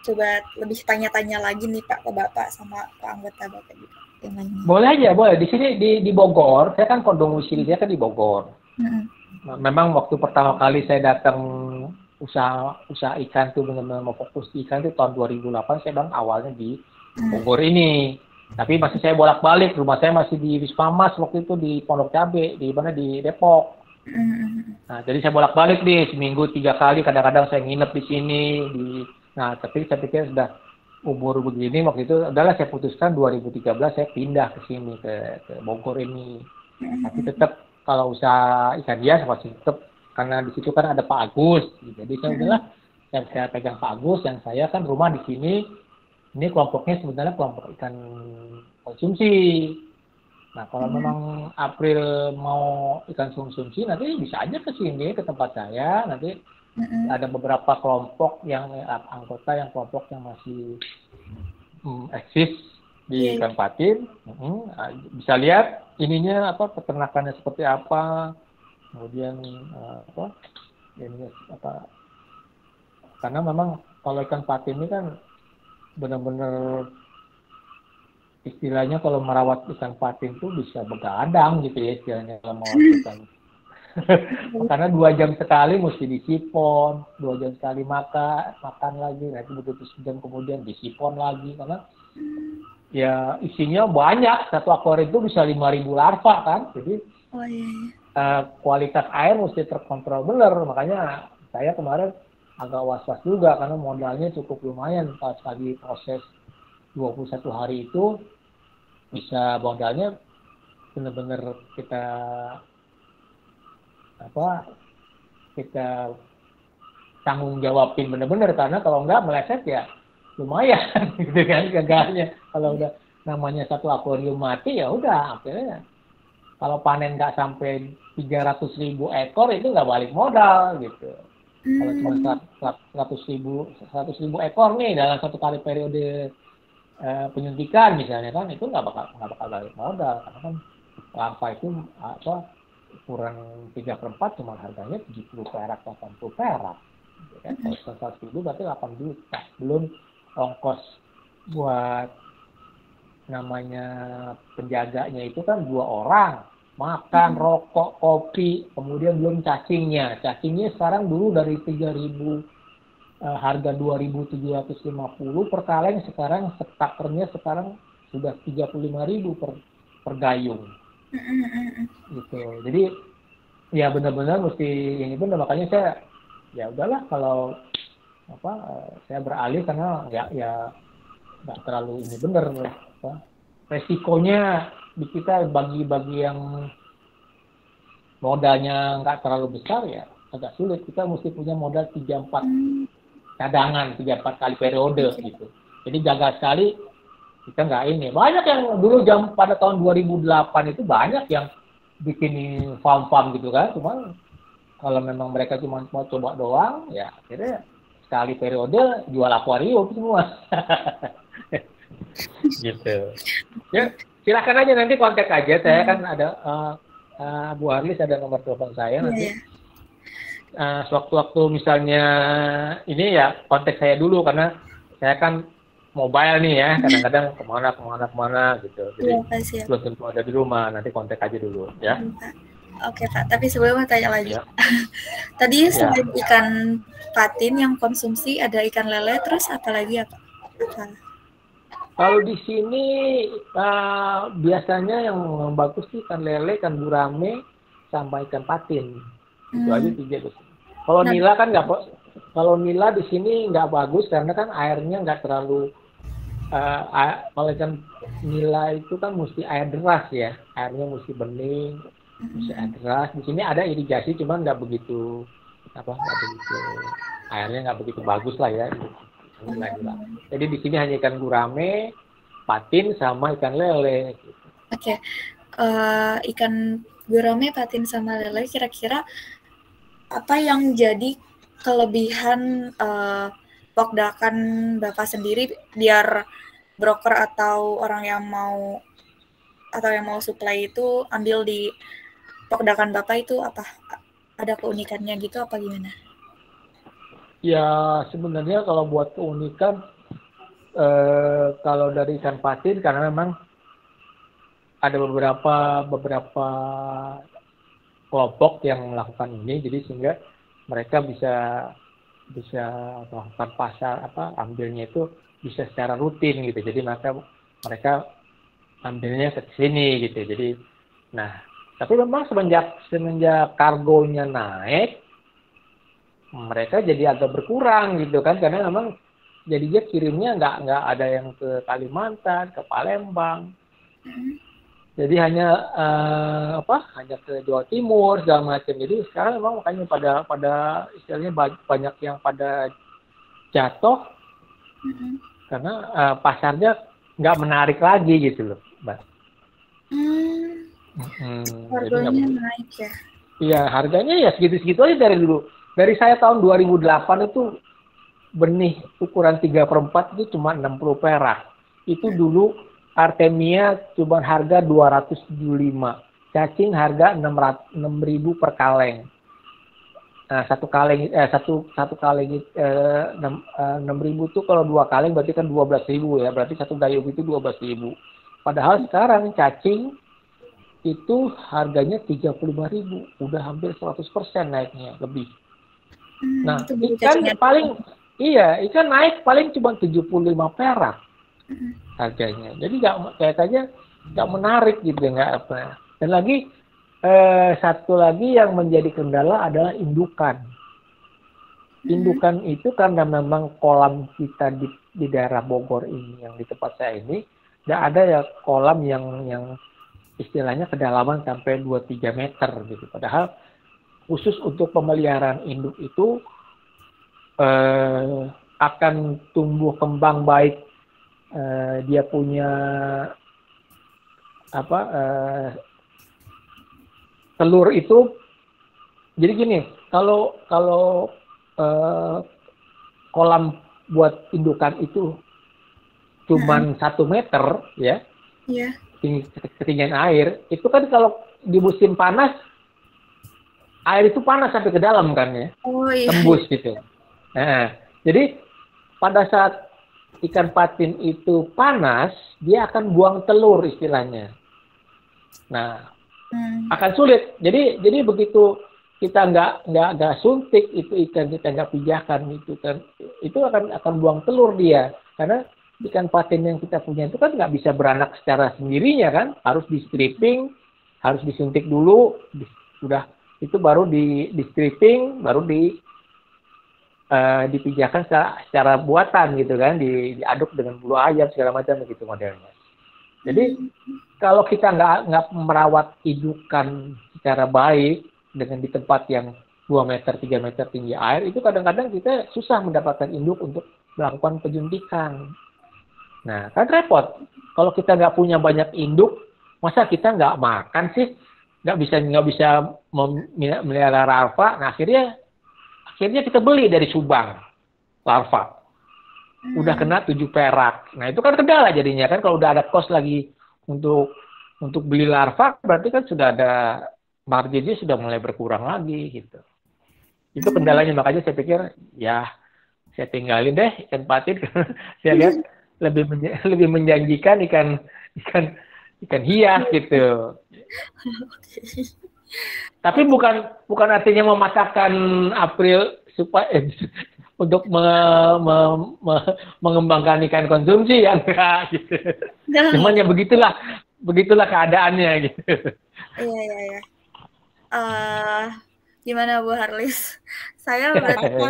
coba lebih tanya-tanya lagi nih Pak ke Bapak sama ke anggota Bapak juga. Boleh aja, boleh. Di sini di Bogor, saya kan kondomisili saya kan di Bogor. Memang waktu pertama kali saya datang usaha ikan tuh benar-benar mau fokus di ikan itu tahun 2008, saya bilang awalnya di Bogor ini. Tapi masih saya bolak-balik, rumah saya masih di Wisma Mas waktu itu di Pondok Cabe, di Depok. Nah, jadi saya bolak-balik nih seminggu 3 kali, kadang-kadang saya nginep di sini. Nah, tapi saya pikir sudah umur begini waktu itu, adalah saya putuskan 2013 saya pindah ke sini ke Bogor ini. Tapi tetap kalau usaha ikan hias masih tetap karena di situ kan ada Pak Agus. Jadi saya udahlah saya pegang Pak Agus, yang saya kan rumah di sini. Ini kelompoknya sebenarnya kelompok ikan konsumsi. Nah, kalau memang April mau ikan konsumsi, nanti bisa aja ke sini, ke tempat saya. Nanti ada beberapa kelompok anggota yang kelompok yang masih eksis di ikan patin. Bisa lihat ininya peternakannya seperti apa. Kemudian karena memang kalau ikan patin ini kan benar-benar istilahnya kalau merawat ikan patin itu bisa begadang gitu ya istilahnya kalau mau ikan. Karena 2 jam sekali mesti disipon, 2 jam sekali makan lagi, nanti begitu sejam kemudian disipon lagi karena ya isinya banyak, satu akuarium itu bisa 5.000 larva kan, jadi kualitas air mesti terkontrol benar, makanya saya kemarin agak was-was juga karena modalnya cukup lumayan. Kalau sekali proses 21 hari itu bisa modalnya benar-benar kita tanggung jawabin benar-benar, karena kalau enggak meleset ya lumayan gitu kan gagalnya. Kalau udah namanya satu akuarium mati ya udah akhirnya kalau panen nggak sampai 300.000 ekor itu nggak balik modal gitu. Kalau cuma 100.000 ekor nih dalam satu kali periode penyuntikan misalnya kan, itu nggak bakal balik modal karena kan larva itu ukuran 3/4 cuma harganya 70 perak 80 perak gitu kan. Kalau 100.000 berarti 8 juta, belum ongkos buat namanya penjaganya itu kan 2 orang, makan, rokok, kopi, kemudian belum cacingnya sekarang dulu dari 3.000 harga 2.750 per kaleng, sekarang stakernya sekarang sudah 35.000 per gayung gitu. Jadi ya benar-benar mesti yang itu, makanya saya ya udahlah kalau saya beralih karena ya nggak terlalu ini bener resikonya di kita bagi yang modalnya nggak terlalu besar ya agak sulit. Kita mesti punya modal 3-4 cadangan, 3-4 kali periode gitu. Jadi jaga sekali kita nggak ini. Banyak yang dulu pada tahun 2008 itu banyak yang bikin farm gitu kan. Cuma kalau memang mereka cuma mau coba doang, ya akhirnya sekali periode jual akuarium semua. Gitu. Ya, silakan aja nanti kontak aja. Saya kan ada Bu Arlis ada nomor telepon saya nanti. Sewaktu-waktu misalnya ini ya kontak saya dulu karena saya kan mobile nih ya, kadang-kadang kemana gitu. Jadi belum tentu ada di rumah, nanti kontak aja dulu ya. Oke Pak, tapi sebelumnya tanya lagi. Ya. Tadi selain ikan patin yang konsumsi ada ikan lele, terus apa lagi ya Pak? Kalau di sini biasanya yang bagus sih ikan lele, ikan gurame, sama ikan patin. Itu aja 3 tuh. Kalau nila kan nggak, kalau nila di sini nggak bagus karena kan airnya nggak terlalu. Kalau ikan nila itu kan mesti air deras ya, airnya mesti bening, mesti air deras. Di sini ada irigasi, cuman nggak begitu airnya nggak begitu bagus lah ya. Jadi di sini hanya ikan gurame, patin, sama ikan lele. Oke. Ikan gurame, patin, sama lele, kira-kira apa yang jadi kelebihan pokdakan Bapak sendiri biar broker atau orang yang mau supply itu ambil di pokdakan Bapak itu apa? Ada keunikannya gitu apa gimana? Ya sebenarnya kalau buat keunikan kalau dari ikan patin karena memang ada beberapa kelompok yang melakukan ini, jadi sehingga mereka bisa melakukan pasar ambilnya itu bisa secara rutin gitu. Jadi mereka ambilnya ke sini gitu. Jadi tapi memang semenjak kargonya naik, mereka jadi agak berkurang gitu kan, karena memang jadinya kirimnya nggak ada yang ke Kalimantan, ke Palembang. Jadi hanya ke Jawa Timur segala macam. Jadi sekarang memang makanya pada istilahnya banyak yang pada jatuh karena pasarnya nggak menarik lagi gitu loh, Mbak. Harganya naik ya? Iya, harganya ya segitu-segitu aja dari dulu. Dari saya tahun 2008 itu benih ukuran 3/4 itu cuma 60 perak. Itu dulu Artemia cuma harga 275. Cacing harga 6.000 per kaleng. Nah, satu kaleng 6.000 itu kalau 2 kaleng berarti kan 12.000 ya. Berarti satu gayung itu 12.000. Padahal sekarang cacing itu harganya 35.000. Udah hampir 100% naiknya lebih. Nah, ikan naik paling cuma 75 perak harganya. Jadi nggak menarik gitu, nggak apa. Dan lagi satu lagi yang menjadi kendala adalah indukan. Indukan itu karena memang kolam kita di daerah Bogor ini, yang di tempat saya ini, nggak ada ya kolam yang istilahnya kedalaman sampai 2-3 meter gitu. Padahal khusus untuk pemeliharaan induk itu akan tumbuh kembang baik, dia punya telur itu. Jadi gini, kalau kolam buat indukan itu cuman 1 meter ya, Iya. ketinggian air, itu kan kalau di musim panas, air itu panas sampai ke dalam kan ya, Oh iya. tembus gitu. Nah, jadi pada saat ikan patin itu panas, dia akan buang telur istilahnya. Nah, akan sulit. Jadi begitu kita nggak suntik itu ikan, kita nggak pijahkan itu kan, itu akan buang telur dia. Karena ikan patin yang kita punya itu kan nggak bisa beranak secara sendirinya kan, harus di stripping, harus disuntik dulu, sudah itu baru di stripping, baru dipijahkan secara buatan gitu kan, diaduk dengan bulu ayam segala macam begitu modelnya. Jadi kalau kita nggak merawat indukan secara baik dengan di tempat yang 2 meter, 3 meter tinggi air, itu kadang-kadang kita susah mendapatkan induk untuk melakukan penyuntikan. Nah, kan repot. Kalau kita nggak punya banyak induk, masa kita nggak makan sih? Nggak bisa memelihara larva. Nah, akhirnya kita beli dari Subang larva. Udah kena 7 perak. Nah, itu kan kendala jadinya kan, kalau udah ada kos lagi untuk beli larva, berarti kan sudah ada marginnya, sudah mulai berkurang lagi gitu. Itu kendalanya, makanya saya pikir ya saya tinggalin deh ikan patin. Saya lihat lebih menjanjikan ikan hias gitu. Tapi bukan artinya memasakkan April supaya untuk mengembangkan ikan konsumsi ya, enggak gitu. Cuman ya begitulah keadaannya gitu. Iya. Gimana Bu Harlis? Saya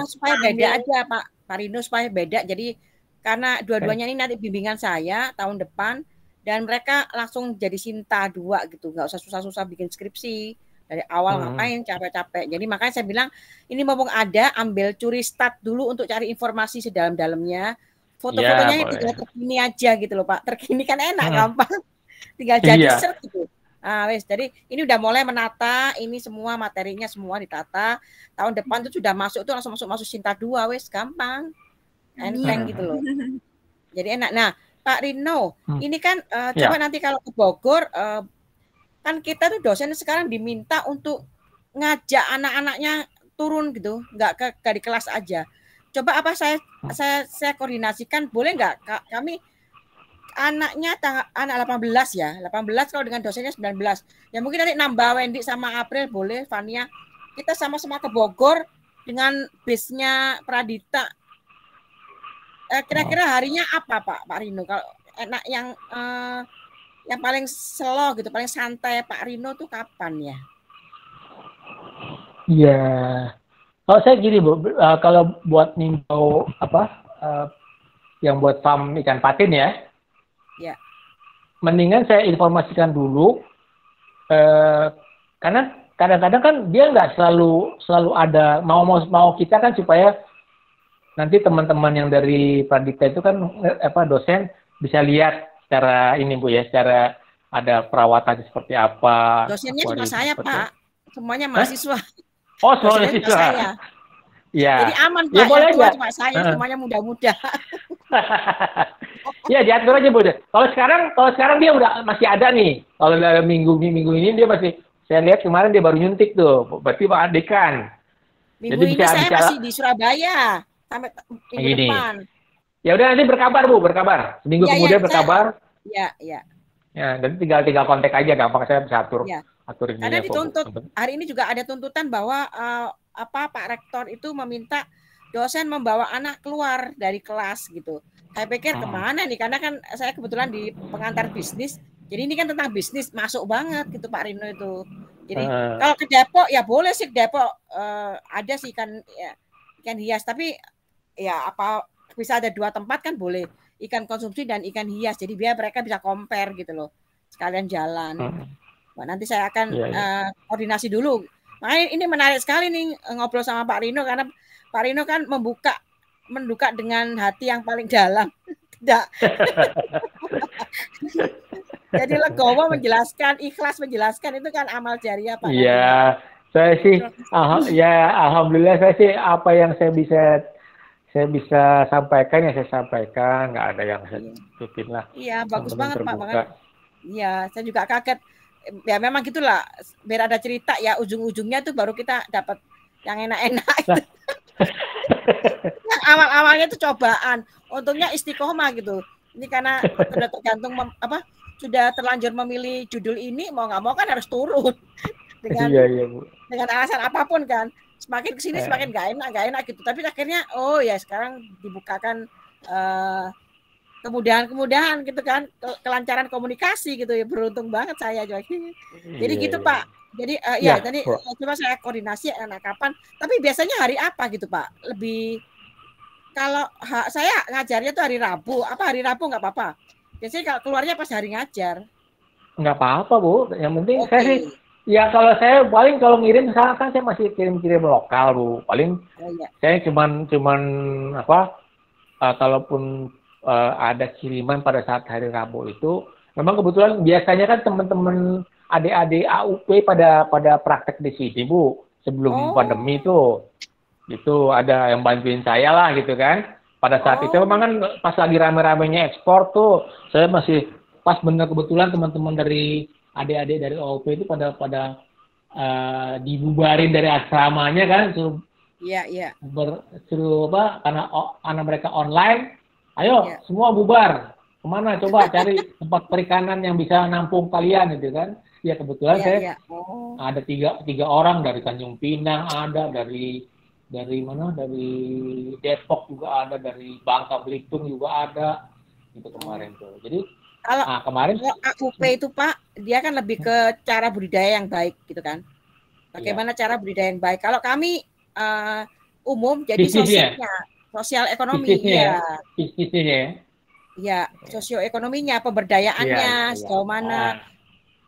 supaya beda aja Pak Rino, supaya beda. Jadi karena dua-duanya ini nanti bimbingan saya tahun depan, dan mereka langsung jadi Sinta 2 gitu, nggak usah susah-susah bikin skripsi dari awal, ngapain capek-capek. Jadi makanya saya bilang ini mumpung ada, ambil curi start dulu untuk cari informasi sedalam-dalamnya. Foto-fotonya tinggal terkini aja gitu loh Pak, terkini kan enak, gampang, tinggal jadi search gitu. Nah, jadi ini udah mulai menata, ini semua materinya semua ditata. Tahun depan tuh sudah masuk tuh langsung masuk Sinta 2, gampang, enteng gitu loh. Jadi enak. Nah, Pak Rino, ini kan coba nanti kalau ke Bogor, kan kita tuh dosen sekarang diminta untuk ngajak anak-anaknya turun gitu, nggak di kelas aja. Coba apa saya koordinasikan, boleh nggak kami anaknya anak 18 ya, 18 kalau dengan dosennya 19. Ya mungkin nanti nambah Wendy sama April boleh, Fania. Kita sama-sama ke Bogor dengan base-nya Pradita. Kira-kira harinya apa Pak Rino? Kalau enak yang paling slow gitu, paling santai Pak Rino tuh kapan ya? Iya. Kalau saya gini Bu, kalau buat nimbau yang buat farm ikan patin ya. Ya. Mendingan saya informasikan dulu, karena kadang-kadang kan dia nggak selalu ada, mau kita kan supaya nanti teman-teman yang dari Pradita itu kan dosen bisa lihat secara ini Bu ya, secara ada perawatan seperti apa. Dosennya cuma saya Pak, semuanya mahasiswa. Oh, semua mahasiswa. Ya. Jadi aman Pak, yang tua cuma saya, semuanya muda-muda. Ya diatur aja Bu. Kalau sekarang dia udah masih ada nih. Kalau dalam minggu ini dia masih, saya lihat kemarin dia baru nyuntik tuh. Berarti Pak Dekan. Minggu jadi ini saya masih di Surabaya sampai minggu depan. Ya udah nanti berkabar Bu, seminggu kemudian berkabar. Iya. Ya, dan tinggal kontak aja, gampang, saya bisa aturin. Karena dituntut hari ini juga ada tuntutan bahwa Pak Rektor itu meminta dosen membawa anak keluar dari kelas gitu. Saya pikir kemana nih, karena kan saya kebetulan di pengantar bisnis, jadi ini kan tentang bisnis, masuk banget gitu Pak Rino itu. Jadi kalau ke Depok ya boleh sih, Depok ada sih ikan hias, tapi ya apa bisa ada 2 tempat kan boleh, ikan konsumsi dan ikan hias, jadi biar mereka bisa compare gitu loh, sekalian jalan. Nah, nanti saya akan koordinasi dulu. Makanya ini menarik sekali nih ngobrol sama Pak Rino, karena Pak Rino kan menduka dengan hati yang paling dalam. Tidak. Jadi legowo menjelaskan, ikhlas menjelaskan, itu kan amal jariah Pak. Iya, saya sih alhamdulillah saya sih apa yang saya bisa saya bisa sampaikan ya saya sampaikan, nggak ada yang saya tutupin lah. Iya, bagus banget Pak. Terbuka. Makanya, iya, saya juga kaget. Ya memang gitulah, biar ada cerita ya, ujung-ujungnya tuh baru kita dapat yang enak-enak. Yang awal-awalnya itu cobaan, untungnya istiqomah gitu. Ini karena sudah tergantung sudah terlanjur memilih judul ini, mau nggak mau kan harus turun dengan Bu. Dengan alasan apapun kan. Semakin kesini semakin nggak enak gitu. Tapi akhirnya oh ya sekarang dibukakan kemudahan gitu kan, kelancaran komunikasi gitu ya, beruntung banget saya juga. Jadi gitu Pak. Jadi tadi coba saya koordinasi anak kapan. Tapi biasanya hari apa gitu Pak? Lebih kalau saya ngajarnya tuh hari Rabu. Apa hari Rabu nggak apa-apa? Biasanya kalau keluarnya pas hari ngajar. Nggak apa-apa Bu. Yang penting saya sih ya kalau saya paling kalau ngirim misalkan kan saya masih kirim-kirim lokal Bu. Paling saya cuman kalaupun ada kiriman pada saat hari Rabu itu, memang kebetulan biasanya kan teman-teman adik-adik AUP pada praktek di sini Bu, sebelum pandemi itu ada yang bantuin saya lah gitu kan. Pada saat itu memang kan pas lagi rame-ramenya ekspor tuh, saya masih pas bener kebetulan teman-teman dari adik-adik dari AUP itu pada dibubarin dari asramanya kan, suruh karena mereka online. Ayo semua bubar. Kemana? Coba cari tempat perikanan yang bisa nampung kalian gitu kan. Ya kebetulan saya ada tiga orang dari Tanjung Pinang, ada dari mana? Dari Depok juga ada, dari Bangka Belitung juga ada. Itu kemarin tuh. Jadi kemarin AUP itu Pak, dia kan lebih ke cara budidaya yang baik gitu kan. Bagaimana cara budidaya yang baik. Kalau kami umum jadi sosialnya. Sosial ekonomi bisnisnya ya, sosioekonominya, pemberdayaannya sejauh mana,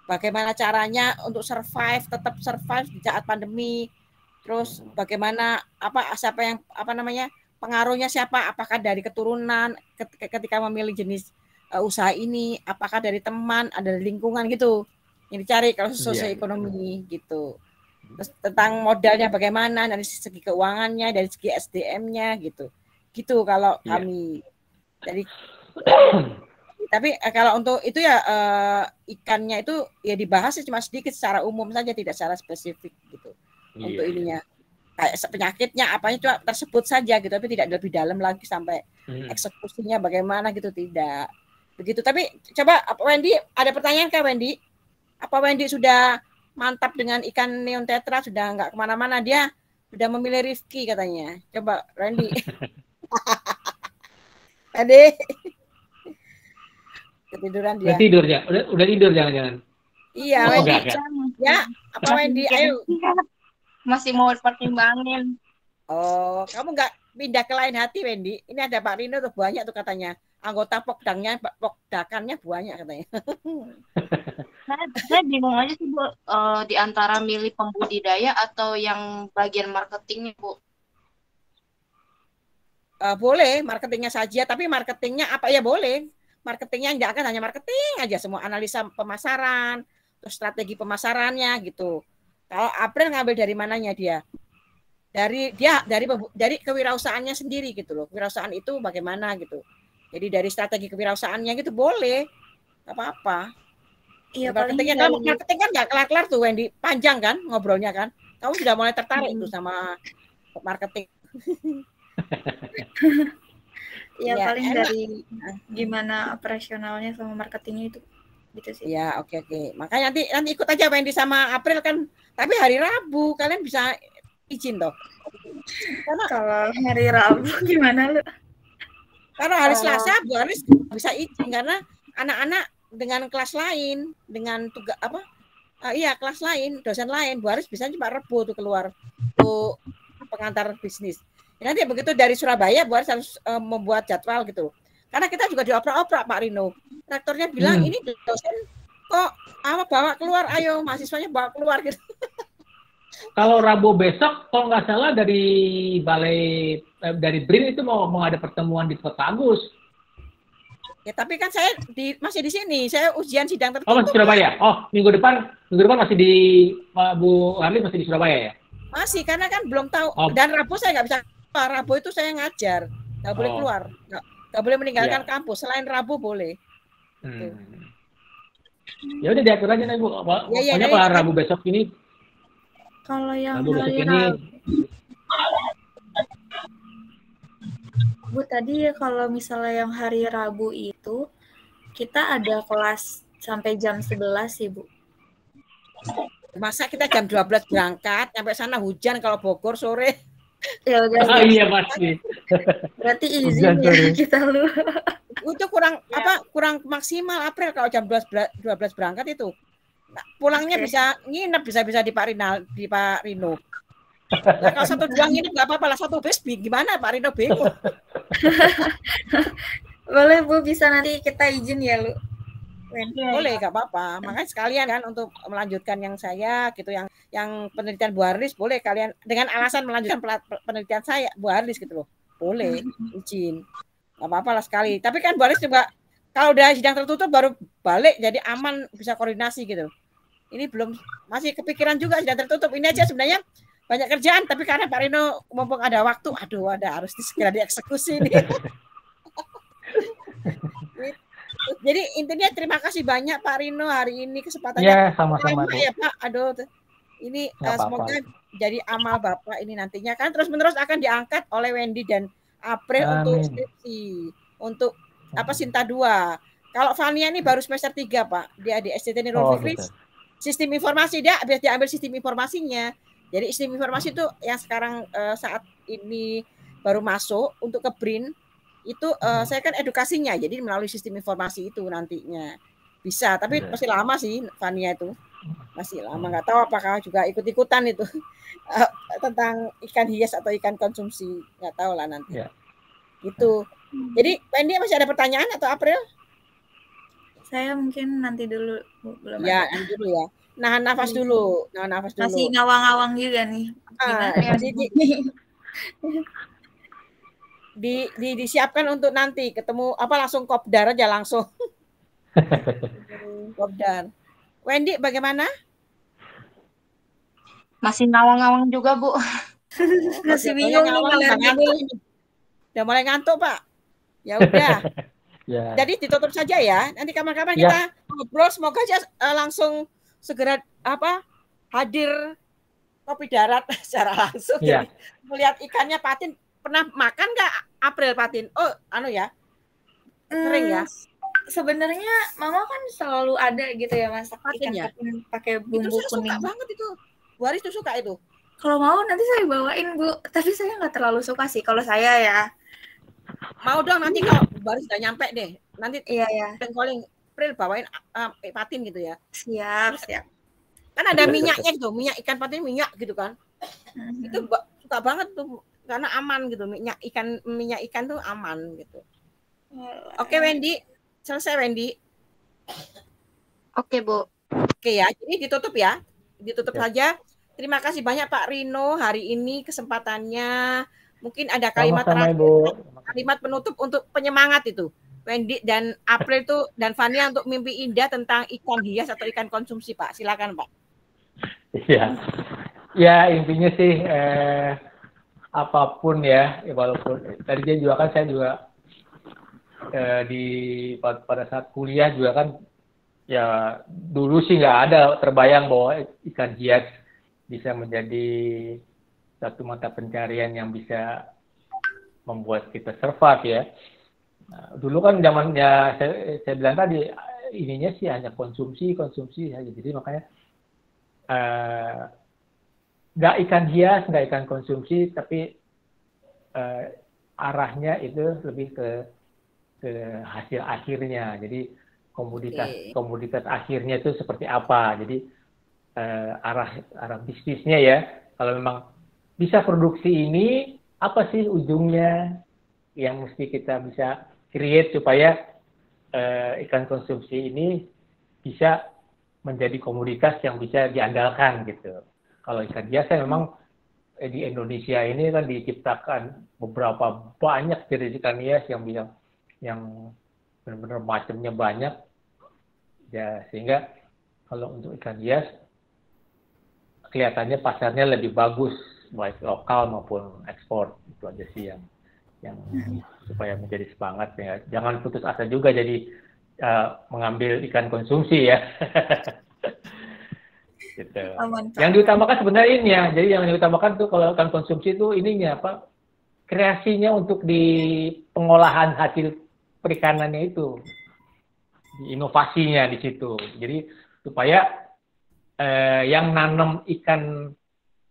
bagaimana caranya untuk tetap survive di saat pandemi, terus bagaimana pengaruhnya siapa, apakah dari keturunan ketika memilih jenis usaha ini, apakah dari teman, ada dari lingkungan gitu yang dicari kalau sosioekonomi gitu. Terus tentang modalnya bagaimana, dari segi keuangannya, dari segi SDM-nya gitu kalau kami. Jadi tapi kalau untuk itu ya ikannya itu ya dibahas cuma sedikit secara umum saja, tidak secara spesifik gitu. Untuk ininya kayak penyakitnya apanya cuma tersebut saja gitu, tapi tidak lebih dalam lagi sampai eksekusinya bagaimana gitu, tidak begitu. Tapi coba Wendy, ada pertanyaan kah Wendy? Apa Wendy sudah mantap dengan ikan neon tetra, sudah nggak kemana-mana, dia sudah memilih Rifki katanya. Coba Randy. Adik ketiduran dia. Udah tidur jangan-jangan. Iya, Wendy. Ya, apa Wendy? Ayo. Masih mau pertimbangin. Oh, kamu nggak pindah ke lain hati Wendy? Ini ada Pak Rino tuh banyak tuh katanya. Anggota pokdakannya banyak katanya. Saya bingung aja sih Bu, di antara milih pembudidaya atau yang bagian marketingnya Bu. Boleh marketingnya saja, tapi marketingnya apa ya boleh. Marketingnya nggak akan hanya marketing aja, semua analisa pemasaran, terus strategi pemasarannya gitu. Kalau April ngambil dari mananya dia? Dari kewirausahaannya sendiri gitu loh. Kewirausahaan itu bagaimana gitu. Jadi dari strategi kewirausahaannya gitu boleh, apa-apa. Iya, marketingnya kalau marketing kan nggak kelar-kelar tuh Wendy, panjang kan ngobrolnya kan. Kamu sudah mulai tertarik tuh sama marketing. Ya paling enak. Dari gimana operasionalnya sama marketingnya itu gitu sih. Ya oke. Makanya nanti ikut aja Wendy sama April kan. Tapi hari Rabu kalian bisa izin toh. Karena kalau hari Rabu gimana lu? Karena hari Selasa Bu Aris bisa izin karena anak-anak dengan kelas lain, dengan tugas kelas lain, dosen lain, Bu Aris bisa cuma Rebo tuh keluar tuh pengantar bisnis. Nanti begitu dari Surabaya Bu Aris harus membuat jadwal gitu. Karena kita juga dioprak-oprak Pak Rino. Rektornya bilang ini dosen kok bawa keluar, ayo mahasiswanya bawa keluar gitu. Kalau Rabu besok kalau nggak salah dari dari BRIN itu mau ada pertemuan di Kota Agus. Ya tapi kan saya masih di sini, saya ujian sidang tertutup. Oh masih Surabaya. Oh minggu depan masih Bu Harli masih di Surabaya ya? Masih karena kan belum tahu dan Rabu saya nggak bisa Rabu itu saya ngajar, nggak boleh keluar, nggak boleh meninggalkan Iya. kampus. Selain Rabu boleh. Ya udah diatur aja nih Bu. Pokoknya Pak Rabu besok ini. Kalau yang Rabu besok hari ini. Bu, tadi kalau misalnya yang hari Rabu itu kita ada kelas sampai jam 11 sih, Bu. Masa kita jam 12 berangkat, sampai sana hujan kalau Bogor sore. Ya udah. Ah, iya pasti. Berarti izin ya kita lu. Itu kurang maksimal April kalau jam 12 berangkat itu. Nah, pulangnya bisa nginep, bisa di Pak Rino. Nah, kalau 1 2 nginep nggak apa-apa lah, 1 bis gimana Pak Rino bingung. Boleh Bu, bisa nanti kita izin ya lu. Boleh, nggak apa-apa. Makanya sekalian kan untuk melanjutkan yang saya gitu, yang penelitian Bu Harlis, boleh kalian dengan alasan melanjutkan penelitian saya Bu Harlis gitu loh. Boleh izin. Nggak apa-apa lah sekali. Tapi kan Bu Harlis juga kalau udah sidang tertutup baru balik, jadi aman, bisa koordinasi gitu. Ini belum, masih kepikiran juga sidang tertutup. Ini aja sebenarnya banyak kerjaan, tapi karena Pak Rino mumpung ada waktu, harus segera dieksekusi nih. Jadi intinya terima kasih banyak Pak Rino hari ini kesempatannya. Ya, sama-sama ya Pak. Aduh, ini semoga jadi amal Bapak ini nantinya kan terus-menerus akan diangkat oleh Wendy dan April untuk skripsi, untuk Sinta 2. Kalau Fania ini baru semester 3 Pak. Dia di STT Nurul Fikri. Sistem informasi dia ambil sistem informasinya. Jadi sistem informasi itu yang sekarang saat ini baru masuk untuk ke BRIN. Itu saya kan edukasinya, jadi melalui sistem informasi itu nantinya bisa, tapi masih lama sih Fania itu, masih lama, nggak tahu apakah juga ikut-ikutan itu tentang ikan hias atau ikan konsumsi, nggak tahu lah nanti. Gitu. Jadi Wendy masih ada pertanyaan atau April? Saya mungkin nanti dulu, belum ya ada. Nanti dulu ya, nahan nafas dulu. Masih ngawang-ngawang juga nih. Disiapkan untuk nanti ketemu langsung kopdar aja langsung. Kopdar. Wendy bagaimana? Masih ngawang-ngawang juga Bu. Masih bingung nih. Udah mulai ngantuk Pak. Ya udah. Jadi ditutup saja ya. Nanti kapan-kapan kita ngobrol, semoga aja langsung segera hadir kopi darat secara langsung. Jadi melihat ikannya patin. Pernah makan nggak April patin? Oh, sering ya. Sebenarnya Mama kan selalu ada gitu ya masak ikan patin pakai bumbu kuning. Suka banget itu. Bu Haris tuh suka itu. Kalau mau nanti saya bawain Bu, tapi saya nggak terlalu suka sih kalau saya ya. Mau dong nanti kalau Bu Haris udah nyampe deh. Nanti calling April bawain patin gitu ya. Siap. Kan ada minyaknya gitu, minyak ikan patin minyak gitu kan. Itu suka banget tuh. Karena aman gitu, minyak ikan tuh aman gitu. Oke Wendy, selesai Wendy. Oke Bu. Oke ya, jadi ditutup saja. Terima kasih banyak Pak Rino hari ini kesempatannya. Mungkin ada kalimat kalimat penutup untuk penyemangat itu. Wendy dan April itu dan Fania untuk mimpi indah tentang ikan hias atau ikan konsumsi Pak. Silakan Pak. Iya. Ya intinya sih apapun ya, walaupun tadi saya juga pada saat kuliah juga kan ya dulu sih nggak ada terbayang bahwa ikan hias bisa menjadi satu mata pencarian yang bisa membuat kita survive ya. Nah, dulu kan zamannya saya bilang tadi ininya sih hanya konsumsi saja, jadi makanya nggak ikan hias, nggak ikan konsumsi, tapi arahnya itu lebih ke hasil akhirnya. Jadi komoditas akhirnya itu seperti apa. Jadi arah bisnisnya ya. Kalau memang bisa produksi ini, apa sih ujungnya yang mesti kita bisa create supaya ikan konsumsi ini bisa menjadi komoditas yang bisa diandalkan gitu. Kalau ikan hias memang di Indonesia ini kan diciptakan beberapa banyak jenis ikan hias yang benar-benar macamnya banyak ya, sehingga kalau untuk ikan hias kelihatannya pasarnya lebih bagus baik lokal maupun ekspor. Itu aja sih yang supaya menjadi semangat ya. Jangan putus asa juga jadi mengambil ikan konsumsi ya. Gitu. Yang diutamakan sebenarnya ini ya. Jadi yang diutamakan tuh kalau ikan konsumsi itu ininya apa? Kreasinya untuk di pengolahan hasil perikanannya itu, inovasinya di situ. Jadi supaya yang nanam ikan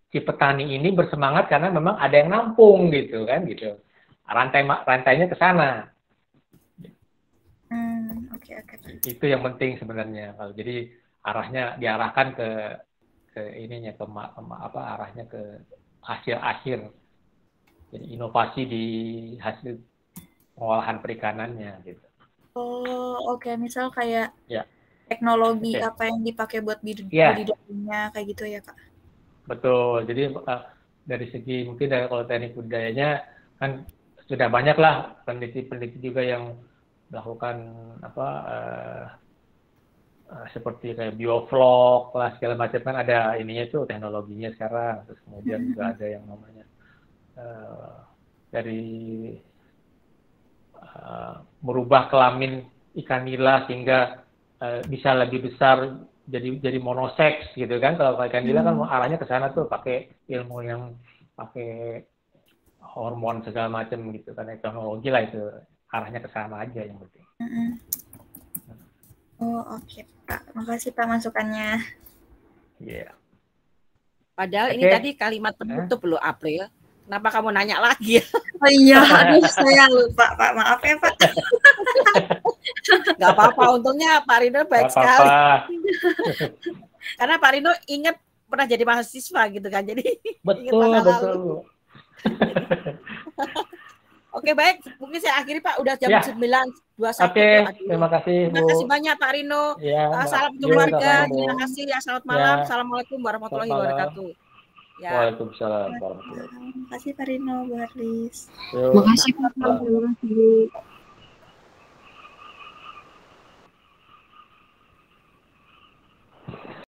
si petani ini bersemangat karena memang ada yang nampung gitu kan gitu. Rantainya ke sana. Oke. Itu yang penting sebenarnya. Kalau jadi arahnya diarahkan ke ininya arahnya ke hasil akhir. Jadi inovasi di hasil pengolahan perikanannya gitu. Oh, oke. Misal kayak ya. Teknologi apa yang dipakai buat budidayanya kayak gitu ya, Kak? Betul. Jadi dari segi mungkin kalau teknik budidayanya kan sudah banyak lah peneliti-peneliti juga yang melakukan seperti kayak bioflok lah segala macam kan ada ininya tuh teknologinya sekarang. Terus kemudian juga ada yang namanya dari merubah kelamin ikan nila sehingga bisa lebih besar jadi monoseks gitu kan. Kalau ikan nila kan arahnya ke sana tuh pakai ilmu yang pakai hormon segala macam gitu kan, teknologi lah itu arahnya ke sana aja yang penting. Oh oke, Pak, makasih Pak masukannya. Iya. Padahal ini tadi kalimat penutup loh, April. Kenapa kamu nanya lagi? Oh iya, aduh saya lupa Pak, maaf ya Pak. Nggak apa-apa, untungnya Pak Rino baik sekali. Karena Pak Rino ingat pernah jadi mahasiswa gitu kan, jadi betul. Oke baik, mungkin saya akhiri Pak, udah jam 9.21. Oke, terima kasih Bu. Terima kasih banyak Pak Rino. Salam untuk keluarga, terima kasih ya, selamat malam. Assalamualaikum warahmatullahi wabarakatuh. Ya. Waalaikumsalam warahmatullahi wabarakatuh. Terima kasih Pak Rino, Bu Harlis. Terima kasih Pak.